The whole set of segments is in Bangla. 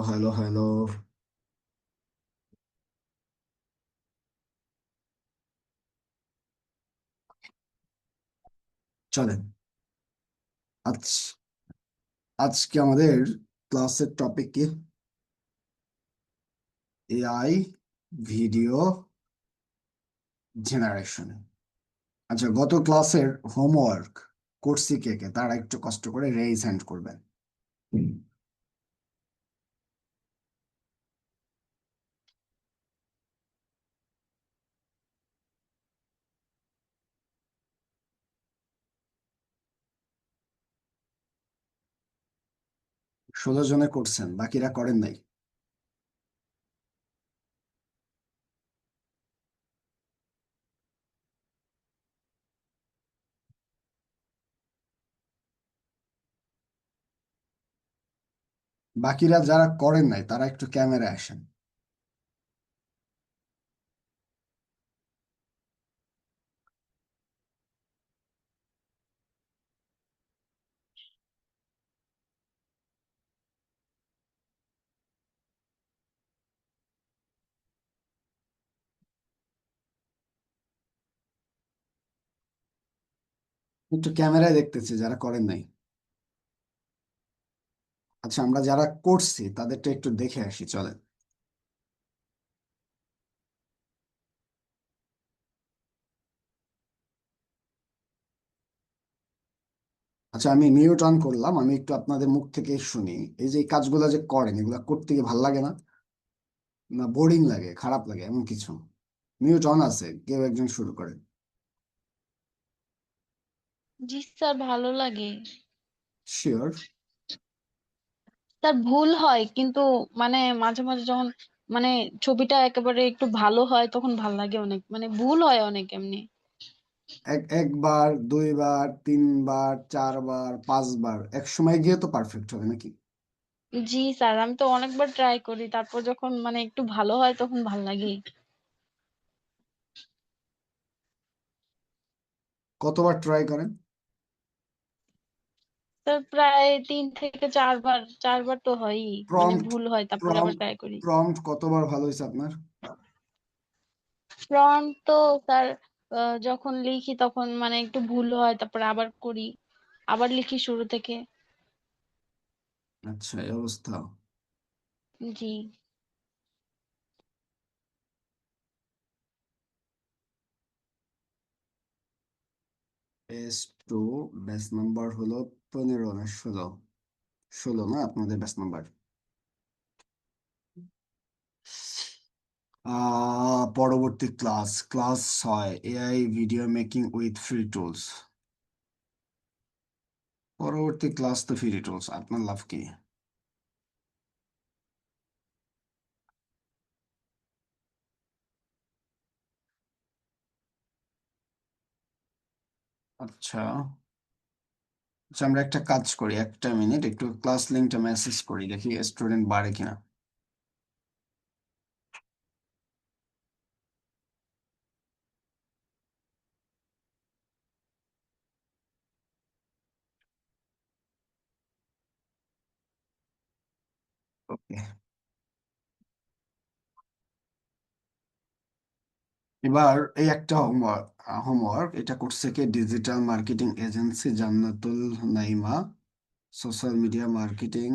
Hello hello. চলেন। আজ আজকে আমাদের ক্লাসের টপিক কি? AI video generation. আচ্ছা, গত ক্লাসের হোমওয়ার্ক করছি কে কে? তারা একটু কষ্ট করে রেইজ হ্যান্ড করবেন। ষোলো জনে করছেন, বাকিরা করেন নাই। বাকিরা যারা করেন নাই তারা একটু ক্যামেরায় আসেন। একটু ক্যামেরায় দেখতেছি যারা করেন নাই। আচ্ছা, আমরা যারা করছি তাদেরটা একটু দেখে আসি, চলেন। আচ্ছা, আমি মিউট অন করলাম, আমি একটু আপনাদের মুখ থেকে শুনি। এই যে এই কাজগুলো যে করেন, এগুলা করতে গিয়ে ভাল লাগে না? না বোরিং লাগে, খারাপ লাগে এমন কিছু? মিউট অন আছে, কেউ একজন শুরু করে। জি স্যার, ভালো লাগে। শিওর? স্যার, ভুল হয় কিন্তু মানে মাঝে মাঝে যখন মানে ছবিটা একেবারে একটু ভালো হয় তখন ভাল লাগে অনেক, মানে ভুল হয় অনেক এমনি। একবার, দুইবার, তিনবার, চারবার, পাঁচবার, এক সময় গিয়ে তো পারফেক্ট হবে নাকি? জি স্যার, আমি তো অনেকবার ট্রাই করি, তারপর যখন মানে একটু ভালো হয় তখন ভাল লাগে। কতবার ট্রাই করেন? স্যার, প্রায় 3 থেকে 4বার, 4বার তো হয়ই, মানে প্রম্পট ভুল হয় তারপরে আবার প্রম্পট ট্রাই করি। প্রম্পট কতবার ভালো হয়েছে আপনার? ফ্রন্ট তো স্যার, যখন লিখি তখন মানে একটু ভুল হয়, তারপরে আবার করি, আবার লিখি শুরু থেকে। আচ্ছা, এই অবস্থা। জি। এস টু, ব্যাচ নাম্বার হলো 15 না 16? 16 না আপনাদের ব্যাচ নাম্বার? পরবর্তী class, class 6, AI video making with free tools. পরবর্তী ক্লাস তো ফ্রি টুলস, আপনার লাভ কি? আচ্ছা আচ্ছা, আমরা একটা কাজ করি, একটা মিনিট, একটু ক্লাস লিঙ্কটা মেসেজ করি, দেখি স্টুডেন্ট বাড়ে কিনা। ওকে। এবার এই একটা হোমওয়ার্ক, এটা করছে কি, digital marketing agency Jannatul Naima. Social media marketing,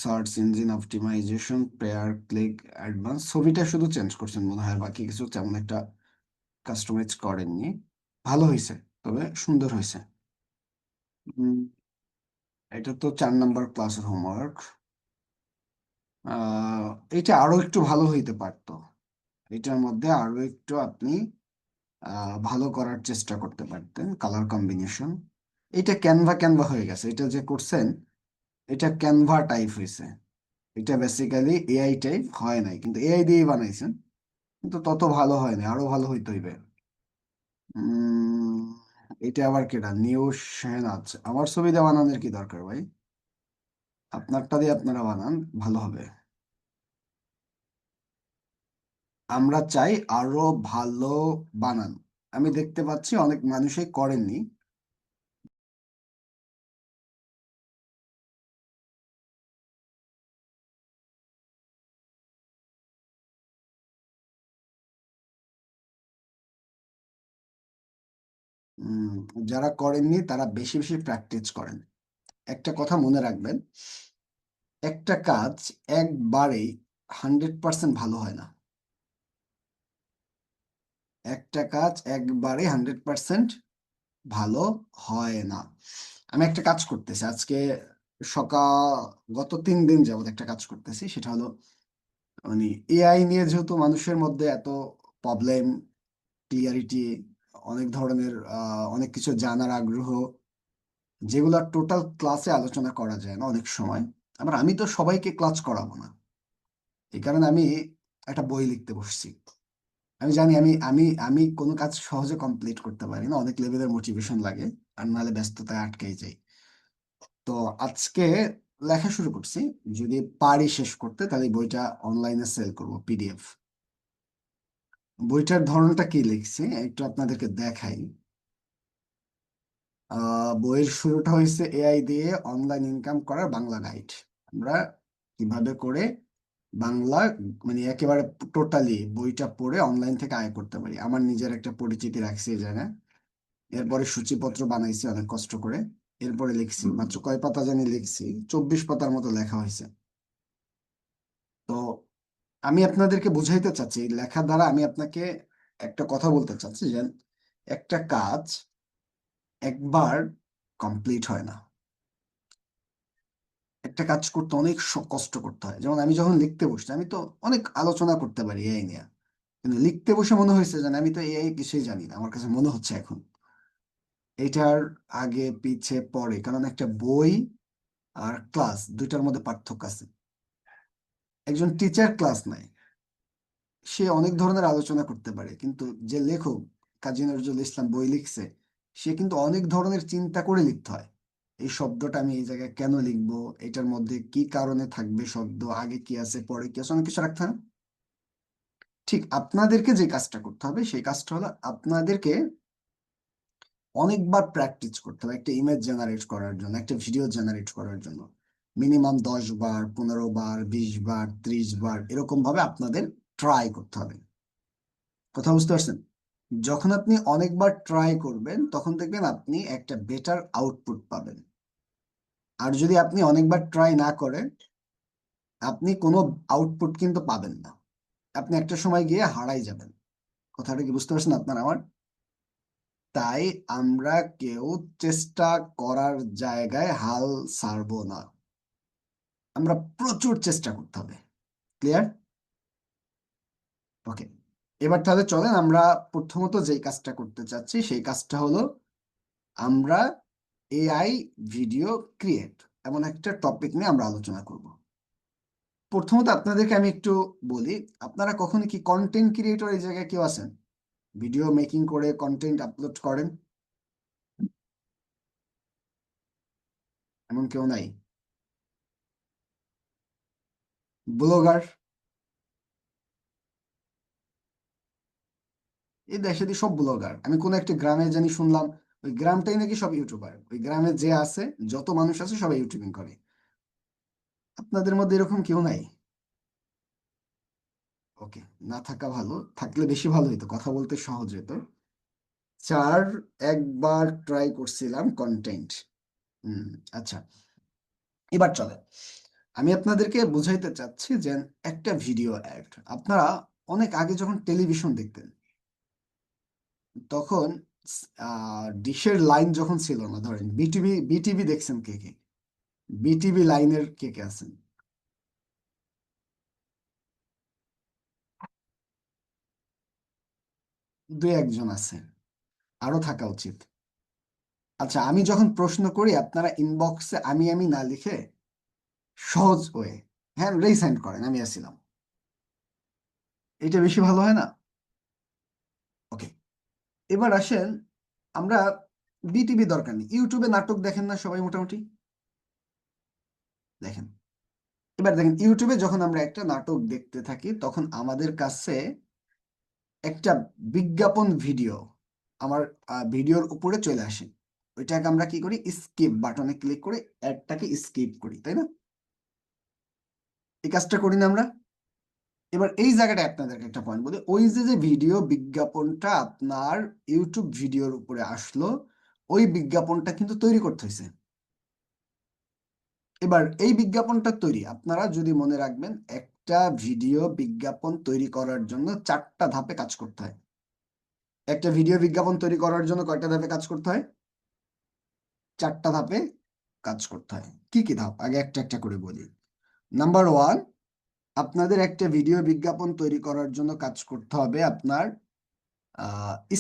search engine optimization, pay per click advance. ছবিটা শুধু চেঞ্জ করছেন মনে হয়, বাকি কিছু তেমন একটা কাস্টমাইজ করেননি। ভালো হয়েছে, তবে সুন্দর হয়েছে। উম, এটা তো 4 নম্বর ক্লাসের হোমওয়ার্ক। আহ এটা আরো একটু ভালো হইতে পারতো। এটার মধ্যে আরো একটু আপনি ভালো করার চেষ্টা করতে পারতেন, কালার কম্বিনেশন। এটা ক্যানভা ক্যানভা হয়ে গেছে, এটা যে করছেন এটা ক্যানভা টাইপ হয়েছে। এটা বেসিক্যালি এআই টাইপ হয় নাই, কিন্তু এআই দিয়েই বানাইছেন, কিন্তু তত ভালো হয় না, আরো ভালো হইতে হইবে। উম এটা আবার কেডা? নিউ শেহনাজ। আমার ছবি দিয়ে বানানোর কি দরকার ভাই? আপনারটা দিয়ে আপনারা বানান, ভালো হবে। আমরা চাই আরো ভালো বানান। আমি দেখতে পাচ্ছি অনেক মানুষই করেননি। উম, যারা করেননি তারা বেশি বেশি প্র্যাকটিস করেন। একটা কথা মনে রাখবেন, একটা কাজ একবারেই 100% ভালো হয় না। একটা কাজ একবারে 100% ভালো হয় না। আমি একটা কাজ করতেছি আজকে সকাল, গত 3 দিন যাবত একটা কাজ করতেছি, সেটা হলো মানে এআই নিয়ে, যেহেতু মানুষের মধ্যে এত প্রবলেম, ক্লিয়ারিটি, অনেক ধরনের অনেক কিছু জানার আগ্রহ, যেগুলো টোটাল ক্লাসে আলোচনা করা যায় না অনেক সময়। আবার আমি তো সবাইকে ক্লাস করাবো না, এই কারণে আমি একটা বই লিখতে বসছি। আমি জানি আমি আমি আমি কোনো কাজ সহজে কমপ্লিট করতে পারি না, অনেক লেভেলের মোটিভেশন লাগে, আর নাহলে ব্যস্ততায় আটকেই যাই। তো আজকে লেখা শুরু করছি, যদি পারি শেষ করতে তাহলে এই বইটা অনলাইনে সেল করব, পিডিএফ। বইটার ধরনটা কি লিখছি একটু আপনাদেরকে দেখাই। বইয়ের শুরুটা হয়েছে এআই দিয়ে অনলাইন ইনকাম করার বাংলা গাইড। আমরা কিভাবে করে বাংলা, মানে একেবারে টোটালি বইটা পড়ে অনলাইন থেকে আয় করতে পারি। আমার নিজের একটা পরিচিতি রাখছি এই জায়গায়। এরপরে সূচিপত্র বানাইছি অনেক কষ্ট করে। এরপরে লিখছি, মাত্র কয় পাতা জানি লিখছি, 24 পাতার মতো লেখা হয়েছে। তো আমি আপনাদেরকে বুঝাইতে চাচ্ছি, এই লেখা দ্বারা আমি আপনাকে একটা কথা বলতে চাচ্ছি যে একটা কাজ একবার কমপ্লিট হয় না। একটা কাজ করতে অনেক কষ্ট করতে হয়। যেমন আমি যখন লিখতে বসছি, আমি তো অনেক আলোচনা করতে পারি এআই নিয়ে, কিন্তু লিখতে বসে মনে হয়েছে যে আমি তো এআই কিছুই জানি না, আমার কাছে মনে হচ্ছে এখন। এটার আগে পিছে পরে, কারণ একটা বই আর ক্লাস দুইটার মধ্যে পার্থক্য আছে। একজন টিচার ক্লাস নেয়, সে অনেক ধরনের আলোচনা করতে পারে, কিন্তু যে লেখক কাজী নজরুল ইসলাম বই লিখছে, সে কিন্তু অনেক ধরনের চিন্তা করে লিখতে হয়। এই শব্দটা আমি এই জায়গায় কেন লিখবো, এটার মধ্যে কি কারণে থাকবে শব্দ, আগে কি আছে পরে কি আছে, অনেক কিছু রাখতে হয় না? ঠিক আপনাদেরকে যে কাজটা করতে হবে সেই কাজটা হলো আপনাদেরকে অনেকবার প্র্যাকটিস করতে হবে একটা ইমেজ জেনারেট করার জন্য, একটা ভিডিও জেনারেট করার জন্য। মিনিমাম 10 বার, 15 বার, 20 বার, 30 বার, এরকম ভাবে আপনাদের ট্রাই করতে হবে। কথা বুঝতে পারছেন? যখন আপনি অনেকবার ট্রাই করবেন তখন দেখবেন আপনি একটা বেটার আউটপুট পাবেন। আর যদি আপনি অনেকবার ট্রাই না করেন, আপনি কোনো আউটপুট কিন্তু পাবেন না। আপনি একটা সময় গিয়ে হারাই যাবেন। কথাটা কি বুঝতে পারছেন আপনার আমার? তাই আমরা কেউ চেষ্টা করার জায়গায় হাল ছাড়বো না। আমরা প্রচুর চেষ্টা করতে হবে। ক্লিয়ার? ওকে, এবার তাহলে চলেন আমরা প্রথমত যেই কাজটা করতে চাচ্ছি সেই কাজটা হলো আমরা এআই ভিডিও ক্রিয়েট এমন একটা টপিক নিয়ে আমরা আলোচনা করব। প্রথমত আপনাদেরকে আমি একটু বলি, আপনারা কখনো কি কন্টেন্ট ক্রিয়েটর এই জায়গায় কেউ আছেন? ভিডিও মেকিং করে কন্টেন্ট আপলোড করেন, এমন কেউ নাই? ব্লগার? এই দেশে দিয়ে সব ব্লগার। আমি কোন একটা গ্রামে জানি শুনলাম, ওই গ্রামটাই নাকি সব ইউটিউবার, ওই গ্রামে যে আছে যত মানুষ আছে সবাই ইউটিউবিং করে। আপনাদের মধ্যে এরকম কেউ নাই? ওকে, না থাকা ভালো, থাকলে বেশি ভালো হতো, কথা বলতে সহজ হতো। চার, একবার ট্রাই করছিলাম কন্টেন্ট। হুম, আচ্ছা, এবার চলে আমি আপনাদেরকে বুঝাইতে চাচ্ছি যে একটা ভিডিও অ্যাড, আপনারা অনেক আগে যখন টেলিভিশন দেখতেন তখন ডিশের লাইন যখন ছিল না, ধরেন বিটিভি, বিটিভি দেখছেন কে কে? বিটিভি লাইনের কে কে আছেন? দুই একজন আছে, আরো থাকা উচিত। আচ্ছা, আমি যখন প্রশ্ন করি আপনারা ইনবক্সে আমি আমি না লিখে সহজ ওয়ে হ্যাঁ রিসেন্ড করেন আমি আসছিলাম, এটা বেশি ভালো হয় না? ওকে, এবার আসেন আমরা, বিটিভি দরকার নেই, ইউটিউবে নাটক দেখেন না সবাই মোটামুটি? দেখেন, এবার দেখেন ইউটিউবে যখন আমরা একটা নাটক দেখতে থাকি তখন আমাদের কাছে একটা বিজ্ঞাপন ভিডিও আমার ভিডিওর উপরে চলে আসে। ওইটাকে আমরা কি করি, স্কিপ বাটনে ক্লিক করে অ্যাডটাকে স্কিপ করি, তাই না? এই কাজটা করি না আমরা? এবার এই জায়গাটা আপনাদেরকে একটা পয়েন্ট বলি, ওই যে ভিডিও বিজ্ঞাপনটা আপনার ইউটিউব ভিডিওর উপরে আসলো, ওই বিজ্ঞাপনটা কিন্তু তৈরি করতে হয়েছে। এবার এই বিজ্ঞাপনটা তৈরি, আপনারা যদি মনে রাখবেন, একটা ভিডিও বিজ্ঞাপন তৈরি করার জন্য 4টা ধাপে কাজ করতে হয়। একটা ভিডিও বিজ্ঞাপন তৈরি করার জন্য কয়টা ধাপে কাজ করতে হয়? 4টা ধাপে কাজ করতে হয়। কি কি ধাপ, আগে একটা একটা করে বলি। নাম্বার 1, আপনাদের একটা ভিডিও বিজ্ঞাপন তৈরি করার জন্য কাজ করতে হবে আপনার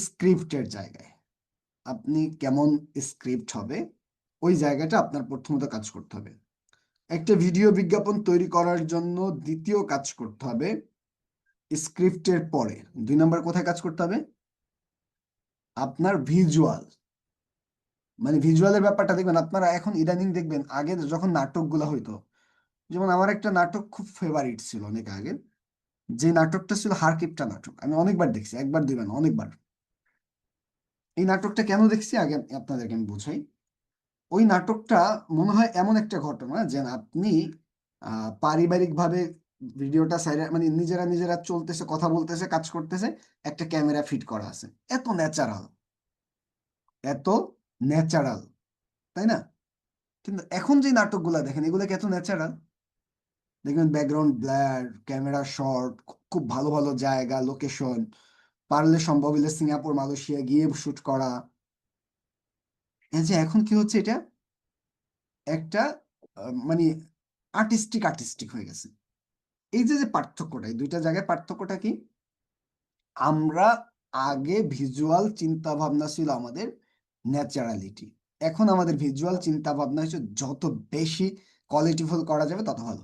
স্ক্রিপ্টের জায়গায়। আপনি কেমন স্ক্রিপ্ট হবে, ওই জায়গাটা আপনার প্রথমত কাজ করতে হবে। একটা ভিডিও বিজ্ঞাপন তৈরি করার জন্য দ্বিতীয় কাজ করতে হবে স্ক্রিপ্টের পরে, 2 নম্বর কোথায় কাজ করতে হবে? আপনার ভিজুয়াল। মানে ভিজুয়ালের ব্যাপারটা দেখবেন আপনারা এখন ইদানিং দেখবেন, আগে যখন নাটকগুলো হইতো, যেমন আমার একটা নাটক খুব ফেভারিট ছিল অনেক আগে, যে নাটকটা ছিল হারকিপটা নাটক। আমি অনেকবার দেখছি, একবার দুইবার না, অনেকবার। এই নাটকটা কেন দেখছি আগে আপনাদেরকে আমি বুঝাই। ওই নাটকটা মনে হয় এমন একটা ঘটনা যে আপনি পারিবারিক ভাবে ভিডিওটা সাইডে, মানে নিজেরা নিজেরা চলতেছে, কথা বলতেছে, কাজ করতেছে, একটা ক্যামেরা ফিট করা আছে, এত ন্যাচারাল, এত ন্যাচারাল, তাই না? কিন্তু এখন যে নাটকগুলা দেখেন, এগুলো কি এত ন্যাচারাল? দেখবেন ব্যাকগ্রাউন্ড ব্লার, ক্যামেরা শর্ট, খুব ভালো ভালো জায়গা, লোকেশন, পারলে সম্ভব হলে সিঙ্গাপুর, মালয়েশিয়া গিয়ে শুট করা। এই যে এখন কি হচ্ছে, এটা একটা মানে আর্টিস্টিক আর্টিস্টিক হয়ে গেছে। এই যে যে পার্থক্যটা, এই দুইটা জায়গায় পার্থক্যটা কি? আমরা আগে ভিজুয়াল চিন্তা ভাবনা ছিল আমাদের ন্যাচারালিটি, এখন আমাদের ভিজুয়াল চিন্তা ভাবনা হচ্ছে যত বেশি কোয়ালিটিফুল করা যাবে তত ভালো।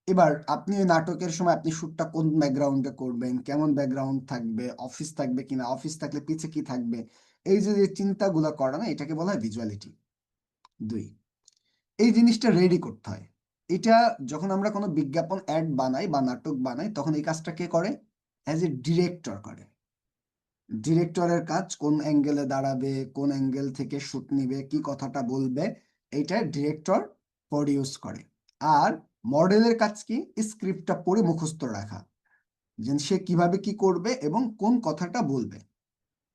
এবার আপনি ওই নাটকের সময় আপনি শুটটা কোন ব্যাকগ্রাউন্ডে করবেন, কেমন ব্যাকগ্রাউন্ড থাকবে, অফিস থাকবে কিনা, অফিস থাকলে পিছে কি থাকবে, এই যে যে চিন্তাগুলো করা না, এটাকে বলা হয় ভিজুয়ালিটি। 2, এই জিনিসটা রেডি করতে হয়। এটা যখন আমরা কোনো বিজ্ঞাপন অ্যাড বানাই বা নাটক বানাই, তখন এই কাজটা কে করে? অ্যাজ এ ডিরেক্টর করে। ডিরেক্টরের কাজ কোন অ্যাঙ্গেলে দাঁড়াবে, কোন অ্যাঙ্গেল থেকে শুট নিবে, কি কথাটা বলবে, এইটা ডিরেক্টর প্রডিউস করে। আর মডেলের কাজ কি? স্ক্রিপ্টটা পড়ে মুখস্থ রাখা, যে সে কিভাবে কি করবে এবং কোন কথাটা বলবে।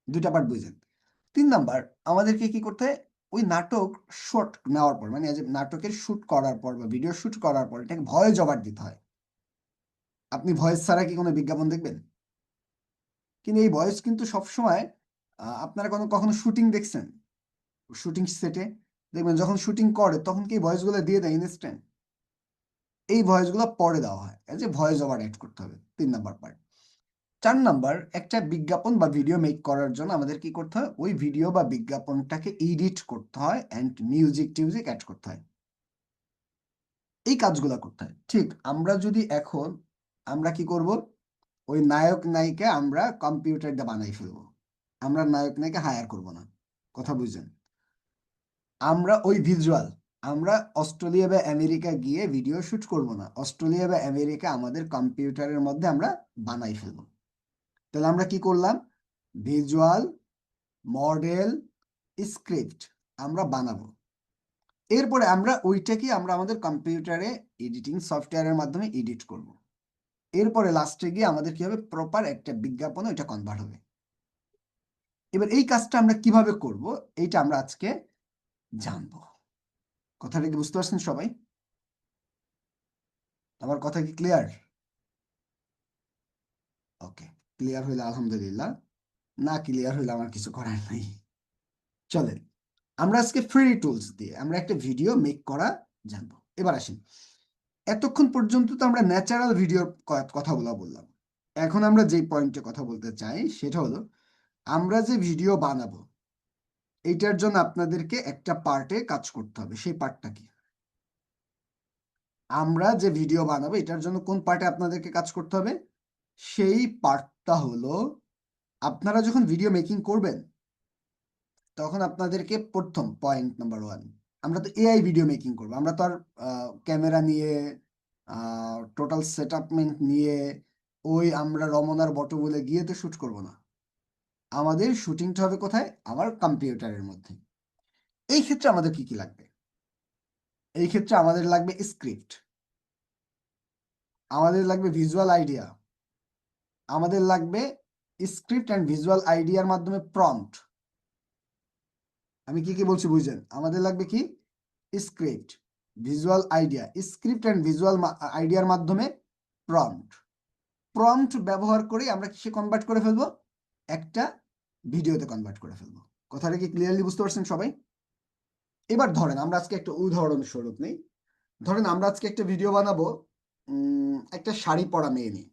2টা পার্ট বুঝেন। 3 নাম্বার, আমাদেরকে কি করতে হয়? ওই নাটক শুট নেওয়ার পর, মানে নাটকের শুট করার পর বা ভিডিও শুট করার পর এটাকে ভয়েস ওভার দিতে হয়। আপনি ভয়েস ছাড়া কি কোনো বিজ্ঞাপন দেখবেন? কিন্তু এই ভয়েস কিন্তু সবসময়, আপনারা কখনো শুটিং দেখছেন? শুটিং সেটে দেখবেন যখন শুটিং করে তখন কি ভয়েসগুলো দিয়ে দেয় ইনস্ট্যান্ট? এই ভয়েসগুলো পরে দেওয়া হয়, এই যে ভয়েস ওভার অ্যাড করতে হবে। 3 নাম্বার পার্ট। 4 নাম্বার, একটা বিজ্ঞাপন বা ভিডিও মেক করার জন্য আমাদের কি করতে হয়? ওই ভিডিও বা বিজ্ঞাপনটাকে এডিট করতে হয় অ্যান্ড মিউজিক টিউজিক অ্যাড করতে হয়। এই কাজগুলো করতে হয়। ঠিক আমরা যদি এখন, আমরা কি করব? ওই নায়ক নায়িকা আমরা কম্পিউটার দিয়ে বানাই ফেলবো, আমরা নায়ক নায়িকা হায়ার করব না। কথা বুঝছেন? আমরা ওই ভিজুয়াল, আমরা অস্ট্রেলিয়া বা আমেরিকা গিয়ে ভিডিও শুট করব না, অস্ট্রেলিয়া বা আমেরিকা আমাদের কম্পিউটারের মধ্যে আমরা বানাই ফেলবো। তাহলে আমরা কি করলাম? ভিজুয়াল, মডেল, স্ক্রিপ্ট আমরা বানাবো। এরপরে আমরা ওইটাকে আমরা আমাদের কম্পিউটারে এডিটিং সফটওয়্যারের মাধ্যমে এডিট করব। এরপরে লাস্টে গিয়ে আমাদের কি হবে? প্রপার একটা বিজ্ঞাপনে ওইটা কনভার্ট হবে। এবার এই কাজটা আমরা কিভাবে করব, এইটা আমরা আজকে জানবো। কথাটা কি বুঝতে পারছেন সবাই? আমার কথা কি ক্লিয়ার? ওকে, ক্লিয়ার হইলে আলহামদুলিল্লাহ, না ক্লিয়ার হইলে আমার কিছু করার নাই। চলেন আমরা আজকে ফ্রি টুলস দিয়ে আমরা একটা ভিডিও মেক করা জানবো। এবার আসেন, এতক্ষণ পর্যন্ত তো আমরা ন্যাচারাল ভিডিওর কথাগুলো বললাম। এখন আমরা যে পয়েন্টে কথা বলতে চাই সেটা হলো, আমরা যে ভিডিও বানাবো এইটার জন্য আপনাদেরকে একটা পার্টে কাজ করতে হবে। সেই পার্টটা কি? আমরা যে ভিডিও বানাবো এটার জন্য কোন পার্টে আপনাদেরকে কাজ করতে হবে? সেই পার্টটা হলো, আপনারা যখন ভিডিও মেকিং করবেন তখন আপনাদেরকে প্রথম পয়েন্ট নাম্বার 1, আমরা তো এআই ভিডিও মেকিং করবো, আমরা তো আর ক্যামেরা নিয়ে, টোটাল সেটআপমেন্ট নিয়ে, ওই আমরা রমনার বটমূলে গিয়ে তো শুট করব না। আমাদের শুটিংটা হবে কোথায়? আমার কম্পিউটারের মধ্যে। এই ক্ষেত্রে আমাদের কি কি লাগবে? এই ক্ষেত্রে আমাদের লাগবে স্ক্রিপ্ট, আমাদের লাগবে ভিজুয়াল আইডিয়া, আমাদের লাগবে স্ক্রিপ্ট অ্যান্ড ভিজুয়াল আইডিয়ার মাধ্যমে প্রম্পট। আমি কি কি বলছি বুঝছেন? আমাদের লাগবে কি? Script, visual idea, script and visual আইডিয়ার মাধ্যমে প্রম্পট। প্রম্পট ব্যবহার করে আমরা কিসে কনভার্ট করে ফেলবো? একটা ভিডিওতে কনভার্ট করে ফেলবো। কথাটা কি ক্লিয়ারলি বুঝতে পারছেন সবাই? এবার ধরেন আমরা আজকে একটা উদাহরণস্বরূপ নেই। ধরেন আমরা আজকে একটা ভিডিও বানাবো একটা শাড়ি পরা মেয়ে নিয়ে।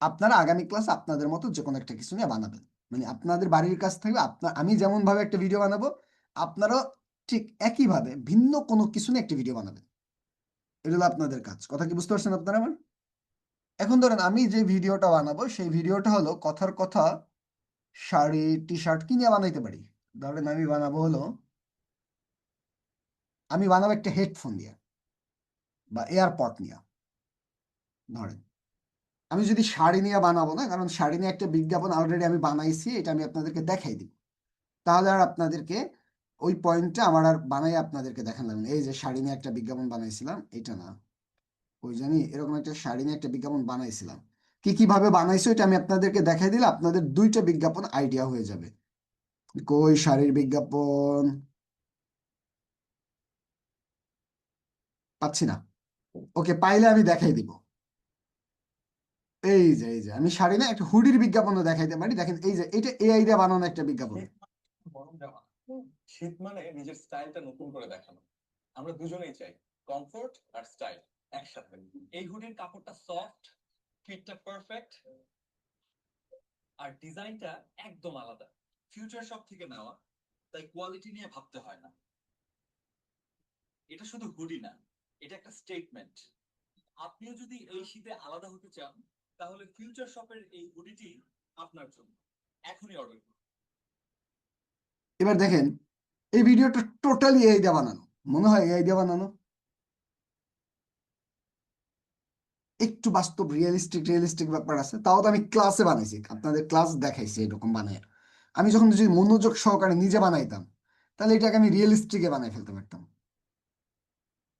আপনারা আগামী ক্লাস আপনাদের মতো যে কোনো একটা কিছু নিয়ে বানাবেন, মানে আপনাদের বাড়ির কাছ থেকে আমি যেমন ভাবে একটা ভিডিও বানাবো, আপনারাও ঠিক একইভাবে ভিন্ন কোনো কিছু নিয়ে একটা ভিডিও বানাবেন। এটা হলো আপনাদের কাজ। কথা কি বুঝতে পারছেন আপনারা আমার? এখন ধরেন আমি যে ভিডিওটা বানাবো সেই ভিডিওটা হলো কথার কথা শাড়ি টি শার্ট কি নিয়ে বানাইতে পারি। ধরেন আমি বানাবো একটা হেডফোন দিয়ে বা এয়ারপড নিয়ে। ধরেন আমি যদি শাড়ি নিয়ে বানাবো না, কারণ শাড়ি নিয়ে একটা বিজ্ঞাপন অলরেডি আমি বানাইছি, এটা আমি আপনাদেরকে দেখাই দিব। তাহলে আর আপনাদেরকে ওই পয়েন্টটা আমার আর বানাই আপনাদেরকে দেখান লাগবে না। এই যে শাড়ি নিয়ে একটা বিজ্ঞাপন বানাইছিলাম, এটা না, ওই জানি এরকম একটা শাড়ি নিয়ে একটা বিজ্ঞাপন বানাইছিলাম। কি কিভাবে বানাইছো এটা আমি আপনাদেরকে দেখাই দিলে আপনাদের দুইটা বিজ্ঞাপন আইডিয়া হয়ে যাবে। কই শাড়ির বিজ্ঞাপন পাচ্ছি না। ওকে, পাইলে আমি দেখাই দিব। এই যে আমি শাড়ি না একটা হুডির বিজ্ঞাপনও দেখাইতে পারি। দেখেন এই যে এটা এআই দিয়ে বানানো একটা বিজ্ঞাপন। গরম জামা। শীত মানে নিজের স্টাইলটা নতুন করে দেখানো। আমরা দুজনেই চাই কমফোর্ট আর স্টাইল একসাথে। এই হুডির কাপড়টা সফট, ফিটটা পারফেক্ট, আর ডিজাইনটা একদম আলাদা। ফিউচার শপ থেকে নেওয়া, তাই কোয়ালিটি নিয়ে ভাবতে হয় না। এটা শুধু হুডি না, এটা একটা স্টেটমেন্ট। আপনিও যদি এই শীতে আলাদা হতে চান, তাহলে ফিউচার শপের এই হুডিটি আপনার জন্য। এখনই অর্ডার করুন। এবার দেখেন এই ভিডিওটা টোটালি এআই দিয়ে বানানো, মনে হয় এআই দিয়ে বানানো। একটু বাস্তব রিয়েলিস্টিক ব্যাপার আছে, তাও তো আমি ক্লাসে বানাইছি, আপনাদের ক্লাস দেখাইছি এরকম বানায়। আমি যখন যদি মনোযোগ সহকারে নিজে বানাইতাম তাহলে এটাকে আমি রিয়েলিস্টিকে বানাই ফেলতে পারতাম।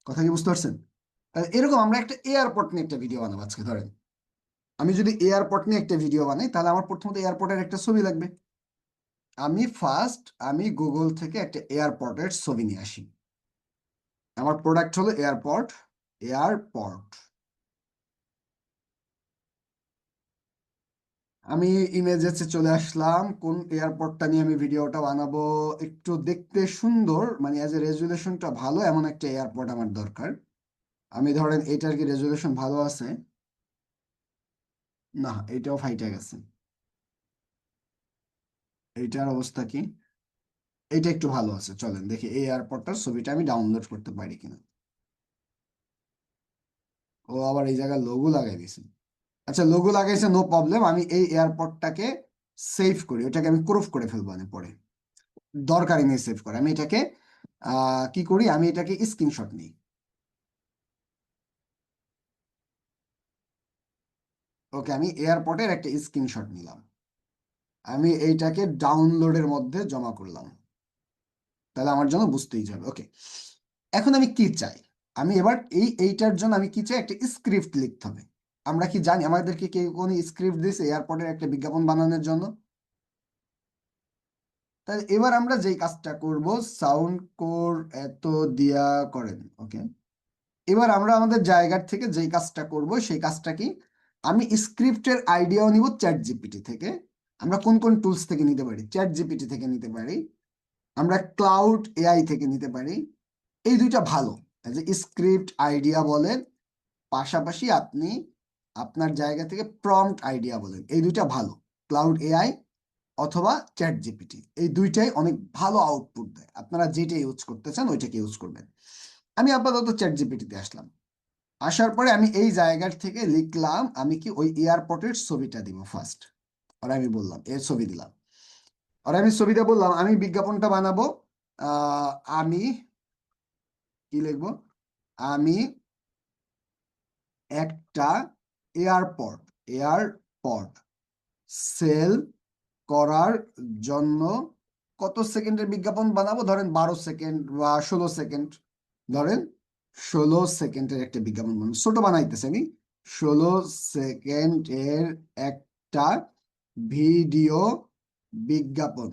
কথা কি বুঝতে পারছেন? তাহলে এরকম আমরা একটা এয়ারপোর্ট নিয়ে একটা ভিডিও বানাবো আজকে। ধরেন আমি যদি এয়ারপোর্ট নিয়ে একটা ভিডিও বানাই তাহলে আমার প্রথমত এয়ারপোর্টের একটা ছবি লাগবে। আমি গুগল থেকে একটা এয়ারপোর্টের ছবি নিয়ে আসি। আমার প্রোডাক্ট হলো এয়ারপোর্ট। আমি ইমেজেসে চলে আসলাম। কোন এয়ারপোর্টটা নিয়ে আমি ভিডিওটা বানাবো, একটু দেখতে সুন্দর, মানে অ্যাজ এ রেজুলেশনটা ভালো এমন একটা এয়ারপোর্ট আমার দরকার। আমি ধরেন এটার কি রেজুলেশন ভালো আছে? না, এটাও ফাইটে গেছে। এইটার অবস্থা কি? এটা একটু ভালো আছে, চলেন দেখি এই এয়ারপোর্টটার ছবিটা আমি ডাউনলোড করতে পারি কিনা। ও আবার এই জায়গায় লোগো লাগাই দিয়েছে। আচ্ছা, লোগো লাগাইছে, নো প্রবলেম। আমি এই এয়ারপোর্টটাকে সেভ করি, ওটাকে আমি ক্রপ করে ফেলবো মানে পরে দরকারি নেই সেভ করে। আমি এটাকে কি করি, আমি এটাকে স্ক্রিনশট নিই। ওকে, আমি এয়ারপোর্টের একটা স্ক্রিনশট নিলাম। আমি এইটাকে ডাউনলোডের মধ্যে জমা করলাম, তাহলে আমার জন্য বুঝতেই যাবে। ওকে, এখন আমি কি চাই, আমি এবার এইটার জন্য আমি কি চাই, একটা স্ক্রিপ্ট লিখতে হবে। আমরা কি জানি আমাদেরকে কেউ কোনো স্ক্রিপ্ট দিয়েছে এয়ারপোর্টের একটা বিজ্ঞাপন বানানোর জন্য? তাহলে এবার আমরা যেই কাজটা করব, সাউন্ড কোর এত দিয়া করেন। ওকে, এবার আমরা আমাদের জায়গার থেকে যেই কাজটা করব সেই কাজটা কি, আমি স্ক্রিপ্টের আইডিয়াও নিব চ্যাট জিপিটি থেকে। আমরা কোন কোন টুলস থেকে নিতে পারি? চ্যাট জিপিটি থেকে নিতে পারি, আমরা ক্লাউড এআই থেকে নিতে পারি। এই দুইটা ভালো, যে স্ক্রিপ্ট আইডিয়া বলেন, পাশাপাশি আপনি আপনার জায়গা থেকে প্রম্পট আইডিয়া বলেন, এই দুইটা ভালো। ক্লাউড এআই অথবা চ্যাট জিপিটি, এই দুইটাই অনেক ভালো আউটপুট দেয়। আপনারা যেটা ইউজ করতে চান ওইটাকে ইউজ করবেন। আমি আপাতত চ্যাট জিপিটিতে আসলাম। আসার পরে আমি এই জায়গার থেকে লিখলাম, আমি কি ওই এয়ারপোর্টের ছবিটা দিব ফার্স্ট। আর আমি বললাম এর ছবি দিলাম। আর আমি ছবিটা বললাম আমি বিজ্ঞাপনটা বানাবো। আমি কি লিখবো? আমি একটা এয়ারপোর্ট এয়ারপোর্ট সেল করার জন্য কত সেকেন্ডের বিজ্ঞাপন বানাবো? ধরেন 12 সেকেন্ড বা 16 সেকেন্ড ধরেন। 16 সেকেন্ডের একটা বিজ্ঞাপন ছোট বানাইতেছে আমি। 16 সেকেন্ডের একটা ভিডিও বিজ্ঞাপন।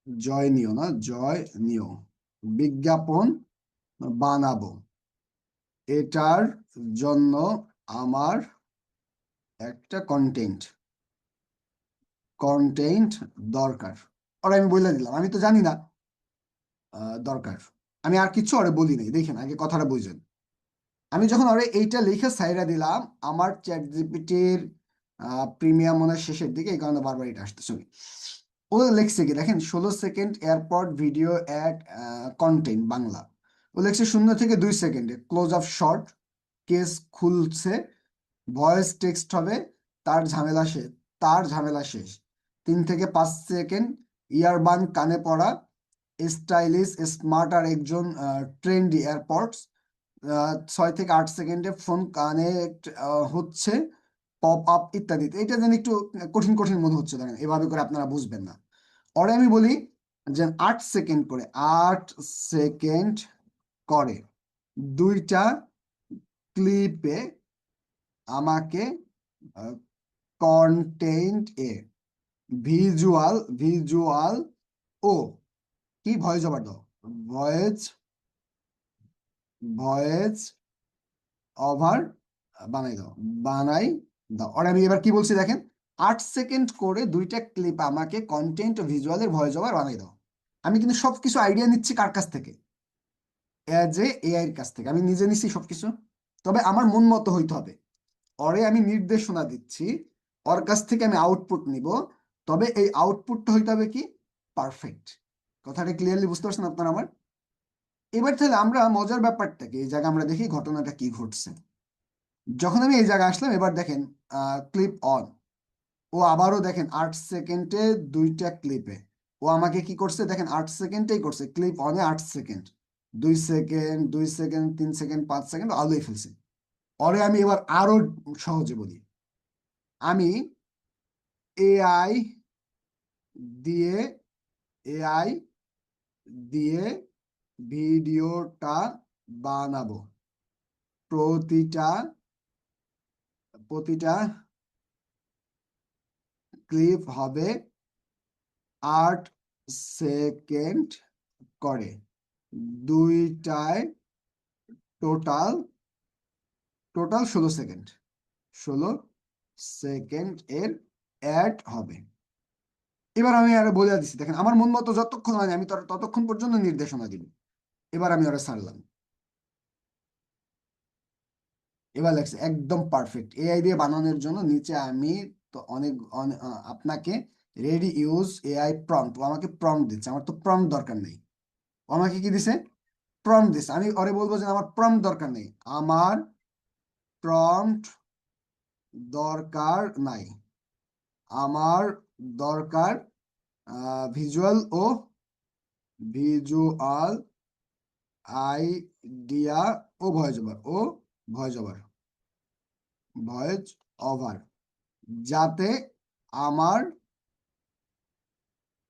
জয় নিও না, জয় নিও, বিজ্ঞাপন বানাবো। এটার জন্য আমার একটা কন্টেন্ট দরকার। ওরা আমি বলে দিলাম, আমি তো জানি না দরকার। আমি আর কিছু ওরে বলি নাই, দেখেন আগে কথাটা বুঝেন। আমি যখন ওরে এইটা লিখে সাইরা দিলাম, আমার চ্যাট জিপিটির প্রিমিয়াম মনে হয় শেষের দিকে, এই কারণে বারবার এটা আসতেছে। ও লিখছে কি দেখেন, 16 second AirPod video ad content Bangla. ও লিখছে 0 থেকে 2 সেকেন্ডে ক্লোজ আপ শর্ট, কেস খুলছে, ভয়েস টেক্সট হবে, তার ঝামেলা শেষ, 3 থেকে 5 সেকেন্ড ইয়ারবান কানে পড়া, স্টাইলিশ স্মার্ট আর একজন ট্রেন্ডি এয়ারপডস। 6 থেকে 8 সেকেন্ডে ফোন কানেক্ট হচ্ছে, পপ আপ ইত্যাদি। এটা যেন একটু কঠিন কঠিন মনে হচ্ছে, দেখেন এভাবে করে আপনারা বুঝবেন না। ওরে আমি বলি যে 8 সেকেন্ড করে, 8 সেকেন্ড করে 2টা ক্লিপে আমাকে কন্টেন্ট ভিজুয়াল ও কি ভয়েস ওভার দাও, ভয়েস ওভার বানাই দাও। আর আমি এবার কি বলছি দেখেন, 8 সেকেন্ড করে 2টা ক্লিপ আমাকে কন্টেন্ট ভিজুয়ালের ভয়েস ওভার বানাই দাও। আমি কিন্তু সবকিছু আইডিয়া নিচ্ছি কার কাছ থেকে? এজ এ এআই এর কাছ থেকে। আমি নিজে নিচ্ছি সবকিছু, তবে আমার মন মতো হইতে হবে। ওরে আমি নির্দেশনা দিচ্ছি, ওর কাছ থেকে আমি আউটপুট নিব, তবে এই আউটপুটটা হইতে হবে কি পারফেক্ট। কথাটা ক্লিয়ারলি বুঝতে পারছেন আপনারা আমার? এবার তাহলে আমরা মজার ব্যাপারটা কি, এই জায়গায় আমরা দেখি ঘটনাটা কি ঘটছে। যখন আমি এই জায়গায় আসলাম, এবার দেখেন ক্লিপ অন, ও আবারও দেখেন 8 সেকেন্ডে 2টা ক্লিপে ও আমাকে কি করছে দেখেন, 8 সেকেন্ডেই করছে, ক্লিপ অনে 8 second, 2 second, 2 second, 3 second, 5 second আলোই ফেলছে। পরে আমি এবার আরো সহজে বলি, আমি এআই দিয়ে এআই দিয়ে ভিডিওটা বানাবো। প্রতিটা ক্লিপ হবে 8 সেকেন্ড করে, 2টায় টোটাল 16 সেকেন্ড, 16 সেকেন্ড এর অ্যাড হবে। এবার আমি আরো বলে দিচ্ছি, দেখেন আমার মন মতো যতক্ষণ হয় আমি ততক্ষণ পর্যন্ত নির্দেশনা দিব। এবার আমি ওরা ছাড়লাম, এবার লাগছে একদম পারফেক্ট। এআই দিয়ে বানানোর জন্য নিচে আমি তো আপনাকে রেডি ইউজ এআই প্রম্পট, ও আমাকে প্রম্পট দিচ্ছে, আমার তো প্রম্পট দরকার নেই। ও আমাকে কি দিছে? প্রম্পট দিছে। আমি ওরে বলবো যে আমার প্রম্পট দরকার নেই, আমার প্রম্পট দরকার নাই, আমার দরকার ভিজুয়াল আইডিয়া ও ভয়েস ওভার, যাতে আমার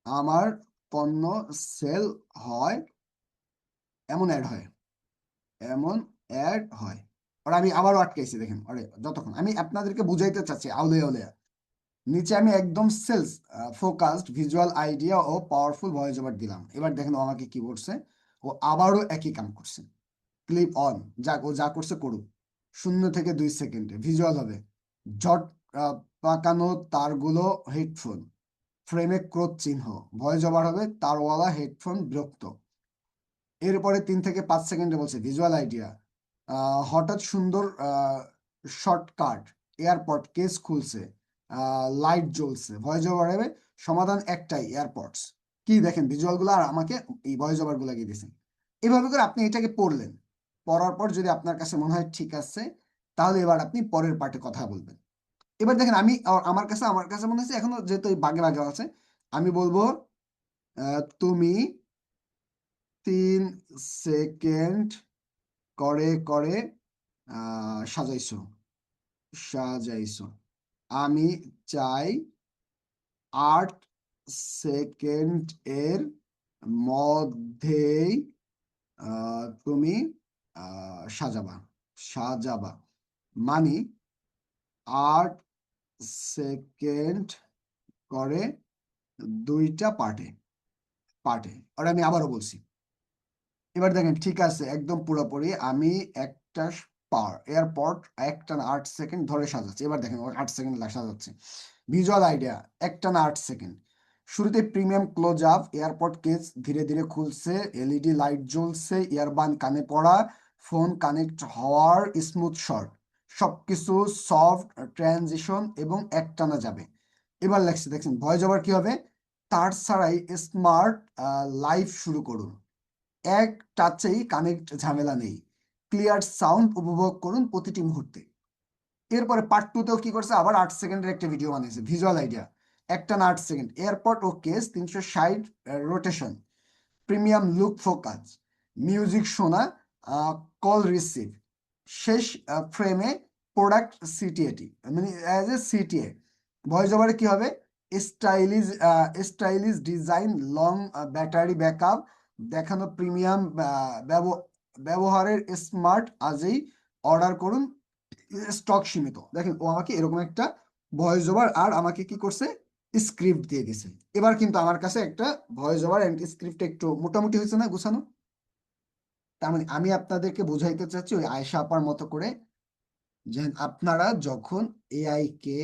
আমার পণ্য সেল হয়, এমন অ্যাড হয়। আর আমি আবারও আটকাইছি, দেখেন আরে যতক্ষণ আমি আপনাদেরকে বুঝাইতে চাচ্ছি আউলে আউলে, নিচে আমি একদম সেলস ফোকাসড ভিজুয়াল আইডিয়া ও পাওয়ারফুল ভয়েস ওভার দিলাম। এবার দেখেন ও আমাকে কি করছে, ও আবারও একই কাম করছে। ক্লিপ অন, ও যা করছে করুক। 0 থেকে 2 সেকেন্ডে ভিজুয়াল হবে, ঝট পাকানো তারগুলো হেডফোন, ফ্রেমে ক্রোধ চিহ্ন, ভয়েস ওভার হবে তারওয়ালা হেডফোন বিরক্ত। এরপরে 3 থেকে 5 সেকেন্ডে বলছে ভিজুয়াল আইডিয়া, হঠাৎ সুন্দর শর্টকাট, এয়ারপড কেস খুলছে, লাইট জ্বলছে, ভয়েস ওভার হবে সমাধান একটাই, এয়ারপডস। কি দেখেন ভিজুয়াল গুলো আর আমাকে এই ভয়েস ওভার গুলো গিয়ে দিয়েছেন। এভাবে করে আপনি এটাকে পড়লেন, পড়ার পর যদি আপনার কাছে মনে হয় ঠিক আছে, তাহলে এবার আপনি পরের পার্টে কথা বলবেন। এবার দেখেন আমি আমার কাছে মনে হচ্ছে এখনো যেহেতু এই বাগে বাগে আছে, আমি বলবো তুমি 3 সেকেন্ড করে করে সাজাইছো, আমি চাই 8 সেকেন্ড এর মধ্যেই তুমি সাজাবা মানে 8 সেকেন্ড করে দুইটা পার্টে আর আমি আবারও বলছি, এবার দেখেন ঠিক আছে একদম পুরোপুরি আমি একটা এয়ারপড একটা না 8 সেকেন্ড ধরে সাজাচ্ছি। এবার দেখেন 8 সেকেন্ড সাজাচ্ছে। ভিজুয়াল আইডিয়া, একটা না 8 সেকেন্ড। শুরুতে premium close up, AirPod case ধীরে ধীরে খুলছে, এলইডি লাইট জ্বলছে, ইয়ারবান কানে পড়া, ফোন কানেক্ট হওয়ার স্মুথ শট, সবকিছু সফট ট্রানজিশন এবং একটানা যাবে। এবার লেখছে দেখছেন ভয়েস ওভার কি হবে, তার ছাড়াই স্মার্ট লাইফ শুরু করুন, এক টাচেই কানেক্ট, ঝামেলা নেই, ক্লিয়ার সাউন্ড উপভোগ করুন প্রতিটি মুহূর্তে। এরপরে পার্ট 2তেও কি করছে, আবার 8 সেকেন্ডের একটা ভিডিও বানিয়েছে। ভিজুয়াল আইডিয়া, একটা না 8 সেকেন্ড, এয়ারপড ও case 360 rotation, premium look focus, music শোনা, কল রিসিভ, শেষ ফ্রেমে প্রোডাক্ট সিটিএটি মানে অ্যাজ এ সিটিএ। ভয়েস ওভারে কি হবে, stylish design, long battery backup, দেখানো প্রিমিয়াম ব্যবহারের স্মার্ট, আজই অর্ডার করুন, স্টক সীমিত। দেখেন ও আমাকে এরকম একটা ভয়েস ওভার আর আমাকে কি করছে, স্ক্রিপ্ট দিয়ে দিছে। এবার কিন্তু আমার কাছে একটা ভয়েস ওভার এন্ড স্ক্রিপ্ট একটু মোটামুটি হয়েছে না গুছানো। তার মানে আমি আপনাদেরকে বোঝাইতে চাচ্ছি ওই আয়েশা আপার মতো করে, যে আপনারা যখন এআই কে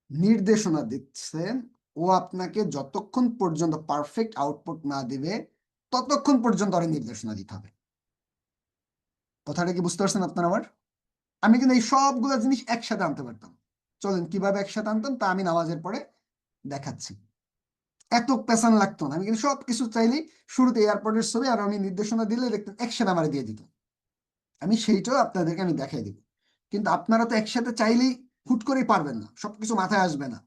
নির্দেশনা দিচ্ছেন, ও আপনাকে যতক্ষণ পর্যন্ত পারফেক্ট আউটপুট না দিবে ততক্ষণ পর্যন্ত আরো নির্দেশনা দিতে হবে। কথাটা কি বুঝতে পারছেন আপনারা? আবার আমি কিন্তু এই সবগুলো জিনিস একসাথে আনতে পারতাম। চলেন কিভাবে একসাথে আনতাম তা আমি নামাজের পরে দেখাচ্ছি। এত পেছান লাগতো না, আমি কিন্তু সবকিছু চাইলেই শুরুতে এয়ারপোর্টের ছবি আর আমি নির্দেশনা দিলে দেখতেন একসাথে আমার দিয়ে দিত। আমি সেইটাও আপনাদেরকে আমি দেখাই দিব, কিন্তু আপনারা তো একসাথে চাইলেই হুট করেই পারবেন না, সবকিছু মাথায় আসবে না।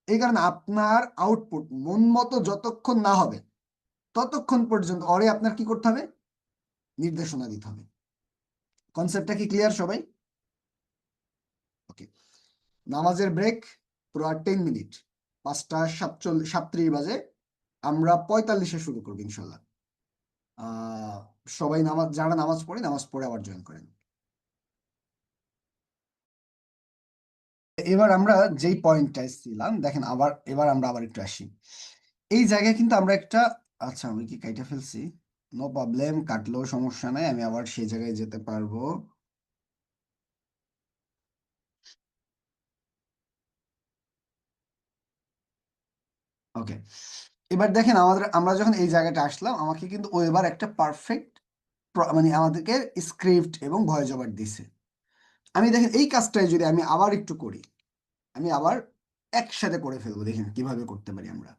এই কারণে আপনার আউটপুট মন মতো যতক্ষণ না হবে ততক্ষণ পর্যন্ত অরে আপনার কি করতে হবে, নির্দেশনা দিতে হবে। কনসেপ্টটা কি ক্লিয়ার সবাই? ওকে, নামাজের ব্রেক পুরো 10 মিনিট, 5টা 37 বাজে, আমরা 45-এ শুরু করবো ইনশাল্লাহ। সবাই যারা নামাজ পড়ে আবার জয়েন করেন। এবার আমরা যেই পয়েন্টটা ছিলাম দেখেন, এবার আমরা আবার একটু আসি এই জায়গায়। কিন্তু আমরা একটা, আচ্ছা আমি কি কাইটা ফেলছি, নো প্রবলেম, কাটলেও সমস্যা নাই, আমি আবার সেই জায়গায় যেতে পারবো। ওকে, এবার দেখেন আমরা যখন এই জায়গাটা আসলাম, আমাকে কিন্তু ও এবার একটা পারফেক্ট মানে আমাদেরকে স্ক্রিপ্ট এবং ভয়েস ওভার দিছে। আমি দেখেন এই কাজটাই যদি আমি আবার একটু করি, আমি আবার একসাথে করে ফেলবো। দেখেন কিভাবে করতে পারি আমরা।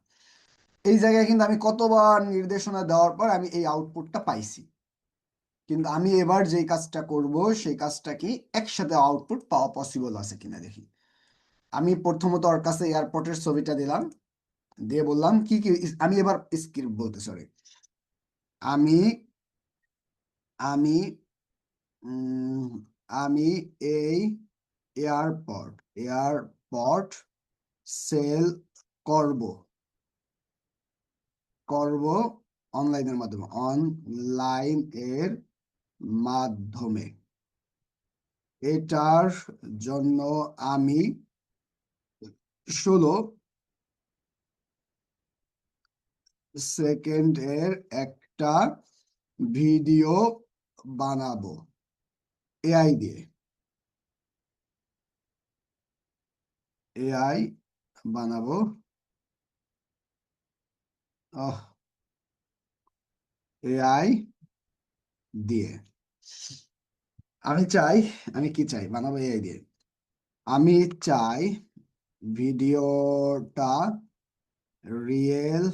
এই জায়গায় কিন্তু আমি কতবার নির্দেশনা দেওয়ার পর আমি এই আউটপুটটা পাইছি, কিন্তু আমি এবার যেই কাজটা করব সেই কাজটা কি একসাথে আউটপুট পাওয়া পসিবল আছে কিনা দেখি। আমি প্রথমত ওর কাছে এয়ারপোর্টের ছবিটা দিলাম, দিয়ে বললাম কি কি, আমি এবার স্ক্রিপ্ট বলতে, সরি, আমি আমি উম, আমি এই এয়ারপড সেল করব করব অনলাইনের মাধ্যমে। এটার জন্য আমি 16 সেকেন্ডের একটা ভিডিও বানাবো এআই দিয়ে। এআই বানাবো, এআই দিয়ে। আমি কি চাই বানাবো এআই দিয়ে, আমি চাই ভিডিওটা রিয়েল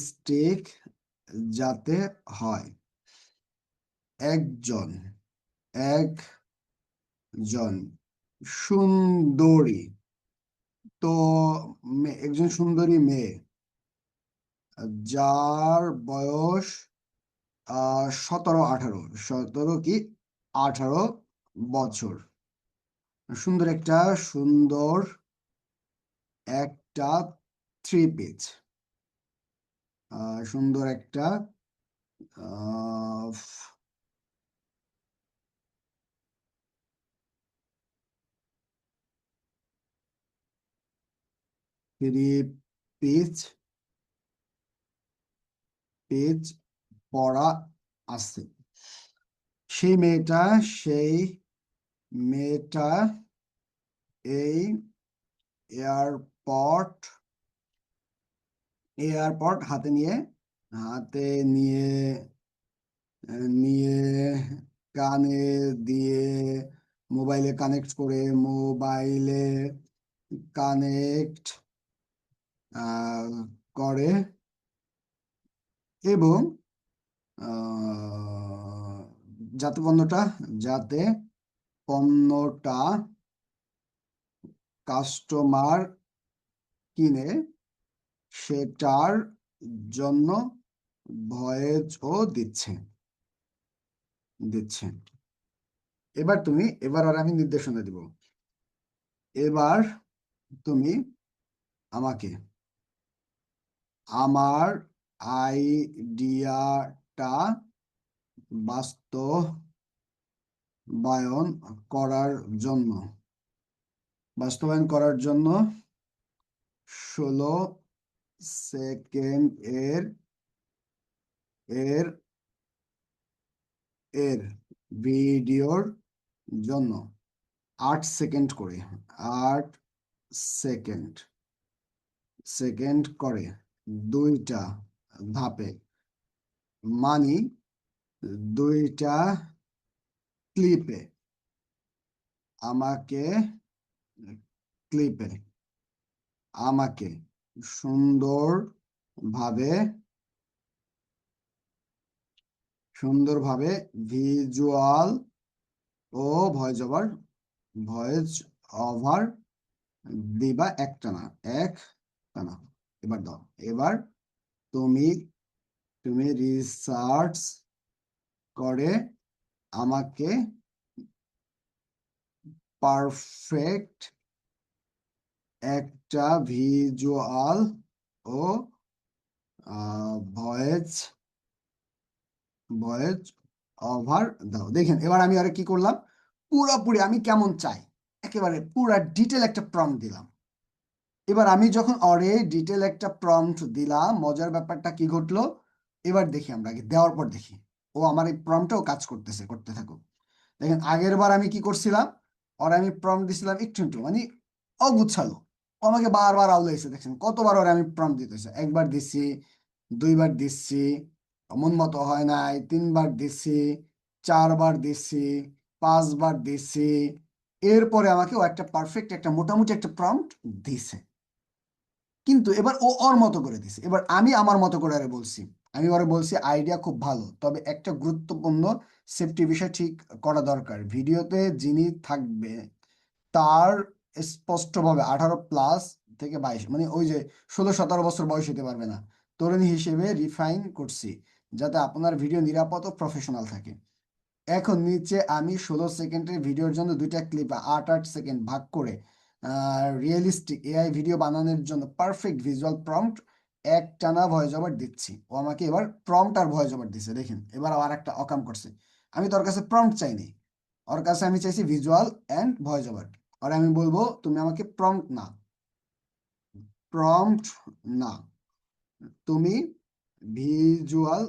স্টিক যাতে হয়, একজন একজন সুন্দরী, তো একজন সুন্দরী মেয়ে যার বয়স 17-18 বছর, সুন্দর একটা থ্রি পিচ, সুন্দর একটা থ্রি পিচ পিচ পরা আছে। সেই মেয়েটা এই এয়ারপড হাতে নিয়ে নিয়ে কানে দিয়ে মোবাইলে কানেক্ট করে এবং যাতে পণ্যটা কাস্টমার কিনে সেটার জন্য ভয়েসও দিচ্ছে। এবার আর আমি নির্দেশনা দিব। এবার তুমি আমাকে আমার আইডিয়াটা বাস্তবায়ন করার জন্য 16 সেকেন্ড এর ভিডিওর জন্য 8 সেকেন্ড করে 2টা ধাপে, মানে 2টা ক্লিপে আমাকে সুন্দরভাবে ভিজুয়াল ও ভয়েস ওভার দিবা একটানা। এবার দাও। এবার তুমি রিসার্চ করে আমাকে পারফেক্ট একটা ভিজুয়াল ও ভয়েস ওভার দাও। দেখেন এবার আমি আর কি করলাম, পুরোপুরি আমি কেমন চাই একেবারে পুরা ডিটেল একটা প্রম্পট দিলাম। এবার আমি যখন ডিটেল একটা প্রম্পট দিলাম, মজার ব্যাপারটা কি ঘটলো এবার দেখি, আমরা আগে দেওয়ার পর দেখি ও আমার এই প্রম্পটটাও কাজ করতে থাকুক। দেখেন আগের বার আমি কি করছিলাম, আমি প্রম্পট দিছিলাম একটু মানে অগুচ্ছালো, ও আমাকে বারবার আউলাইছে। দেখছেন কতবার আমি প্রম্পট দিতেছে, একবার দিচ্ছি, 2বার দিচ্ছি, মন মতো হয় নাই, 3বার দিচ্ছি, 4বার দিচ্ছি, 5বার দিচ্ছি। এরপরে আমাকে ও একটা পারফেক্ট একটা মোটামুটি একটা প্রম্পট দিছে, কিন্তু এবার ও ওর মতো করে দিছে। এবার আমি আমার মতো করে বলছি, আইডিয়া খুব ভালো, তবে একটা গুরুত্বপূর্ণ সেফটি বিষয় ঠিক করা দরকার। ভিডিওতে যিনি থাকবে তার স্পষ্টভাবে 18+ থেকে 22, মানে ওই যে 16-17 বছর বয়স হতে পারবে না। তরুণী হিসেবে রিফাইন করছি যাতে আপনার ভিডিও নিরাপদ ও প্রফেশনাল থাকে। এখন নিচে আমি 16 সেকেন্ডের ভিডিওর জন্য 2টা ক্লিপ 8-8 সেকেন্ড ভাগ করে রিয়েলিস্টিক এআই ভিডিও বানানোর জন্য পারফেক্ট ভিজুয়াল প্রম্পট একটানা ভয়েস ওভার দিচ্ছি। ও আমাকে এবার প্রম্পট আর ভয়েস ওভার দিচ্ছে। দেখেন এবার আর একটা অকাম করছে, আমি তোর কাছে প্রম্পট চাইনি, ওর কাছে আমি চাইছি ভিজুয়াল অ্যান্ড ভয়েস ওভার। আর আমি বলবো তুমি আমাকে প্রম্পট না, তুমি ভিজুয়াল